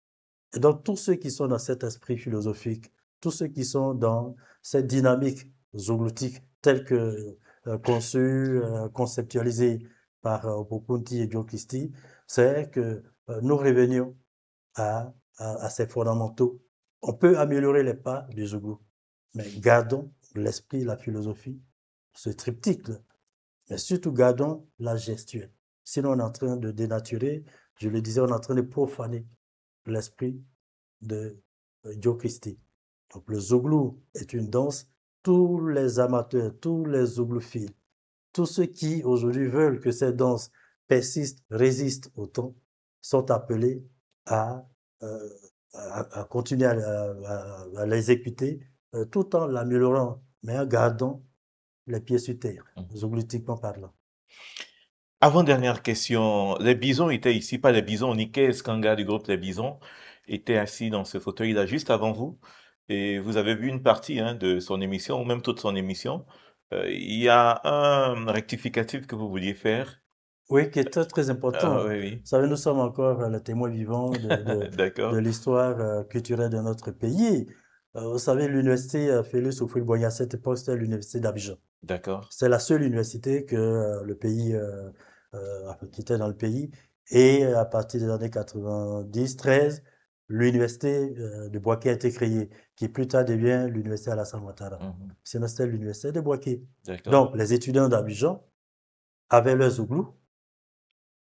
Et donc, tous ceux qui sont dans cet esprit philosophique, tous ceux qui sont dans cette dynamique zougloutique telle que conçue, conceptualisée par Opokunti et Joe Christie, c'est que nous revenions à ces fondamentaux. On peut améliorer les pas du zougou, mais gardons l'esprit, la philosophie, ce triptyque-là. Mais surtout, gardons la gestuelle. Sinon, on est en train de dénaturer, je le disais, on est en train de profaner l'esprit de Joe Christie. Donc, le zouglou est une danse. Tous les amateurs, tous les zouglophiles, tous ceux qui aujourd'hui veulent que cette danse persiste, résiste au temps, sont appelés à, euh, à continuer à l'exécuter tout en l'améliorant, mais en gardant les pieds sur terre, Mhm. zougloutiquement parlant. Avant-dernière question. Les bisons étaient ici, pas les bisons. Niké Skanga du groupe Les Bisons était assis dans ce fauteuil-là juste avant vous. Et vous avez vu une partie de son émission, ou même toute son émission. Il y a un rectificatif que vous vouliez faire. Oui, qui est très, très Ah important. oui, oui. Vous savez, nous sommes encore les témoins vivants de D'accord, l'histoire culturelle de notre pays. Vous savez, l'université Félix Houphouët-Boigny, à cette époque, c'était l'université d'Abidjan. d'accord. C'est la seule université que le pays, qui était dans le pays. Et à partir des années 90, 13, l'université de Bouaké a été créée, qui plus tard devient l'université Alassane Ouattara. Mhm. Sinon, c'était l'université de Bouaké. D'accord. Donc, les étudiants d'Abidjan avaient leur zouglou.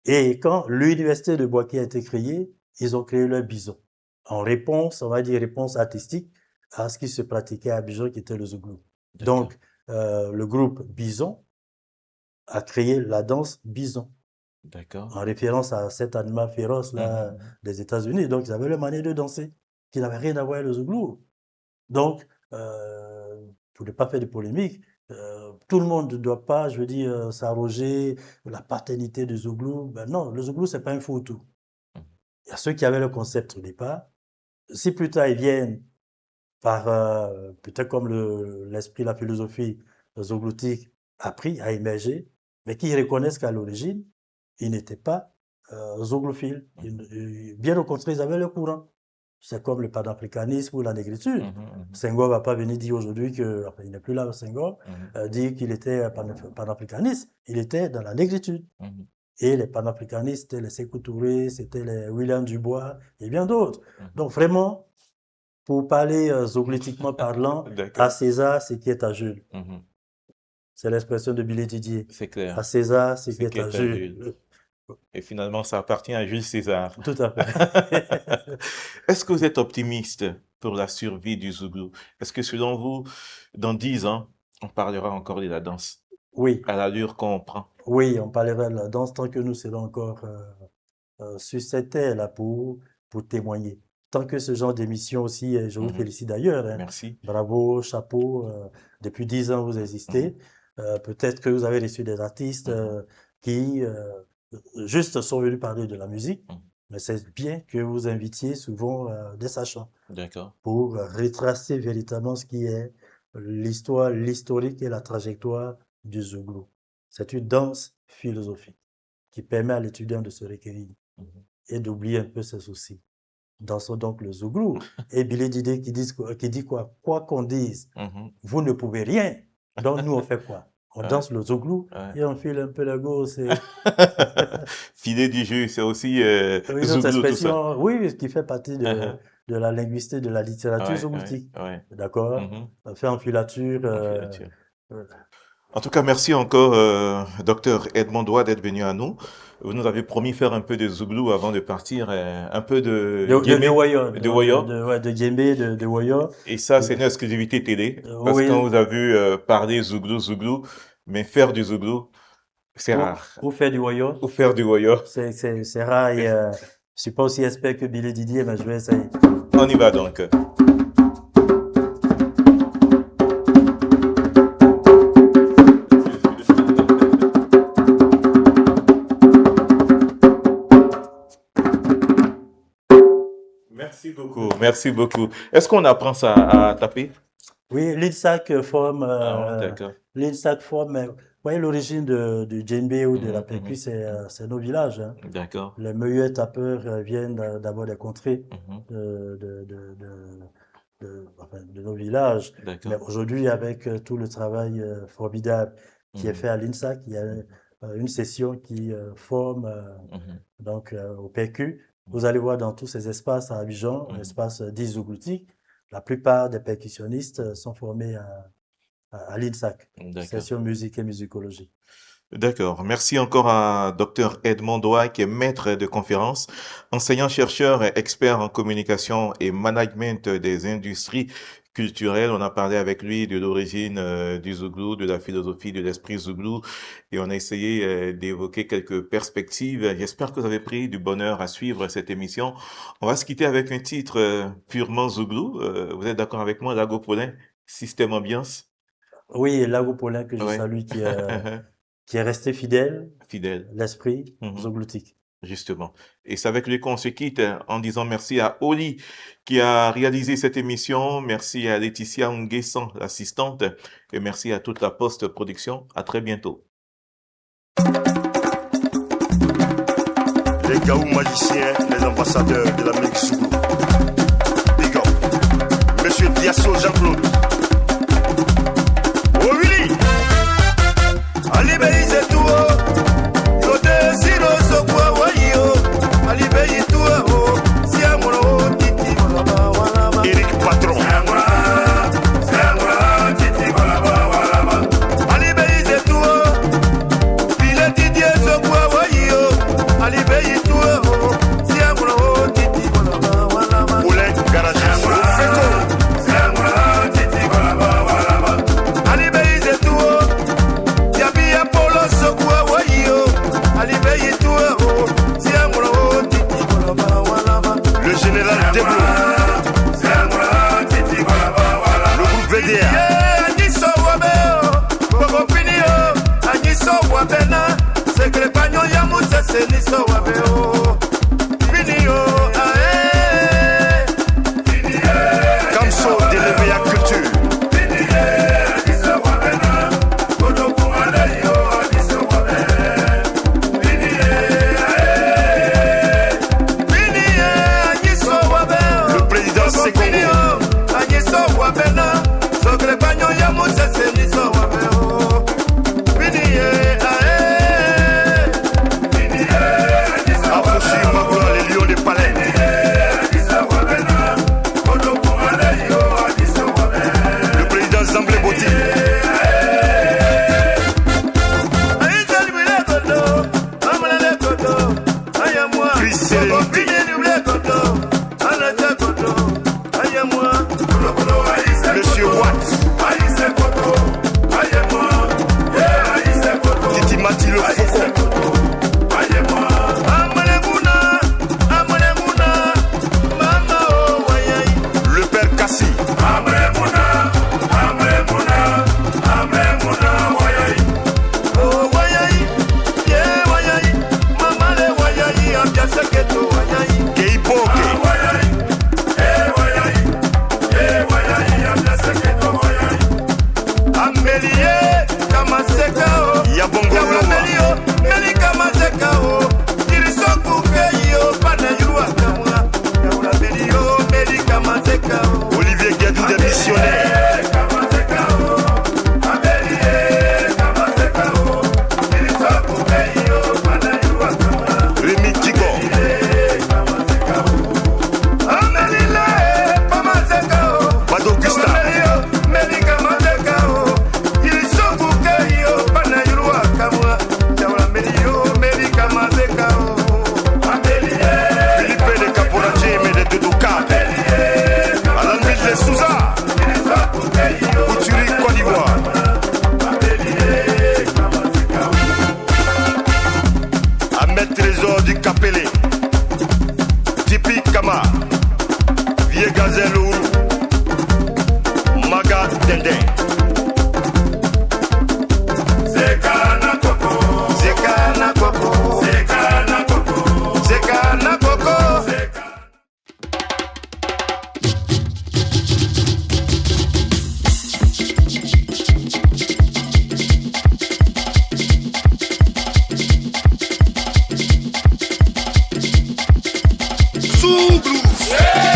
Et quand l'université de Bouaké a été créée, ils ont créé leur bison. En réponse, on va dire réponse artistique à ce qui se pratiquait à Abidjan, qui était le zouglou. D'accord. Donc, le groupe Bison a créé la danse bison, D'accord. en référence à cet animal féroce là Mhm. des États-Unis. Donc, ils avaient leur manière de danser, qui n'avait rien à voir avec le zouglou. Donc, pour ne pas faire de polémique, tout le monde ne doit pas, je veux dire, s'arroger la paternité du zouglou. Ben non, le zouglou, c'est pas un fourre-tout. Mhm. Il y a ceux qui avaient le concept au départ. Si plus tard ils viennent par, peut-être comme l'esprit, la philosophie zougloutique a pris, a émergé, mais qui reconnaissent qu'à l'origine, ils n'étaient pas zouglouphiles. Bien au contraire, ils avaient le courant. C'est comme le panafricanisme ou la négritude. Mhm. Mhm. Senghor va pas venir dire aujourd'hui que, enfin, il n'est plus là, Senghor, Mhm. dire qu'il était panafricaniste. Il était dans la négritude. Mhm. Et les panafricanistes, c'était les Sékou Touré, c'était les William Dubois et bien d'autres. Mhm. Donc vraiment, pour parler zougloutiquement parlant, à D'accord. César, ce qui est à Jules. Mhm. C'est l'expression de Billy Didier. C'est À clair. César, ce Ce qui est qui à est à Jules. Jules. Et finalement, ça appartient à Jules César. Tout à fait. Est-ce que vous êtes optimiste pour la survie du Zouglou? Est-ce que selon vous, dans 10 ans, on parlera encore de la danse Oui, à l'allure qu'on prend? oui, on parlera de la danse tant que nous serons encore sur cette terre-là pour témoigner. Tant que ce genre d'émission aussi, et je vous Mhm. félicite d'ailleurs, hein. Merci. Bravo, chapeau, depuis 10 ans vous existez. Peut-être que vous avez reçu des artistes qui juste sont venus parler de la musique, Mhm. mais c'est bien que vous invitiez souvent des sachants D'accord. pour retracer véritablement ce qui est l'histoire, l'historique et la trajectoire du Zouglou. C'est une danse philosophique qui permet à l'étudiant de se recueillir Mhm. et d'oublier un peu ses soucis. Dansons donc le Zouglou. Et Billy Didier qui dit quoi? Quoi qu'on dise, Mhm. vous ne pouvez rien. Donc nous, on fait quoi? On Ouais. danse le Zouglou Ouais. et on file un peu la gosse. Et... Filet du jeu, c'est aussi Une autre Zouglou, tout ça. expression, oui, ce qui fait partie Uh-huh. de la linguistique, de la littérature Ouais, ouais, zougloutique. ouais. D'accord? Mhm. On fait enfilature. Enfilature. En tout cas, merci encore, docteur Edmond Doigt, d'être venu à nous. Vous nous avez promis faire un peu de Zouglou avant de partir, un peu de De Guémé, Woyo. de Woyo. Ouais, de Djembé, de Woyo. Et ça, c'est une exclusivité télé. Parce Oui. que quand vous avez vu parler Zouglou, mais faire du Zouglou, c'est rare. Ou faire du Woyo. Ou faire du Woyo. C'est rare et je suis pas aussi expert que Billy Didier, mais je vais essayer. On y va donc. Merci beaucoup, merci beaucoup. Est-ce qu'on apprend ça à taper? Oui, l'INSAC forme, D'accord. vous voyez l'origine du djembé ou de la Mhm, percu, mhm. c'est nos villages, hein. D'accord. Les meilleurs tapeurs viennent d'abord des contrées Mhm. enfin, de nos villages. D'accord. Mais aujourd'hui, avec tout le travail formidable qui est Mhm. fait à l'INSAC, il y a une session qui forme Mhm. donc au percu. Vous allez voir dans tous ces espaces à Abidjan, Mhm. espaces dits zougloutiques, la plupart des percussionnistes sont formés à l'INSAC, D'accord. session musique et musicologie. D'accord. Merci encore à Dr Edmond Doigt, qui est maître de conférences, enseignant-chercheur et expert en communication et management des industries culturelles. On a parlé avec lui de l'origine du Zouglou, de la philosophie de l'esprit Zouglou, et on a essayé d'évoquer quelques perspectives. J'espère que vous avez pris du bonheur à suivre cette émission. On va se quitter avec un titre purement Zouglou. Vous êtes d'accord avec moi, Lago Paulin, Système Ambiance? Oui, Lago Paulin que je Ouais. salue, qui est resté fidèle, Fidèle. l'esprit Mhm. zougloutique. Justement. Et c'est avec lui qu'on se quitte en disant merci à Oli qui a réalisé cette émission. Merci à Laetitia Nguessan, l'assistante. Et merci à toute la post-production. À très bientôt. les gaou magiciens, les ambassadeurs de l'Amérique Sougou. Big up. Monsieur Diasso Jean-Claude. Oh Willy. Ali Beize Tuo. Yote Sino Sokwa Wayo. Ali Beize Tuo. Siamono Titi Walaba. Eric Patron. Kamso de l'EVA Culture. Le président Sekongo. Monsieur Watt. Titi Mati le Faucon. Le père Kassi. Olivier Gadou des missionnaires. Rémi Tigo. Bado Augustin. Philippe de Caporache, mais de Doudouka. Alain Ville Souza. Couturi Côte d'Ivoire. Ahmed Trésor du Capelé. Tipi Kama. Vieux Gazelle Ourou. Maga Dendin. Zekana Koko. Zekana Koko. Zekana Koko. Zekana Koko. Zouglou.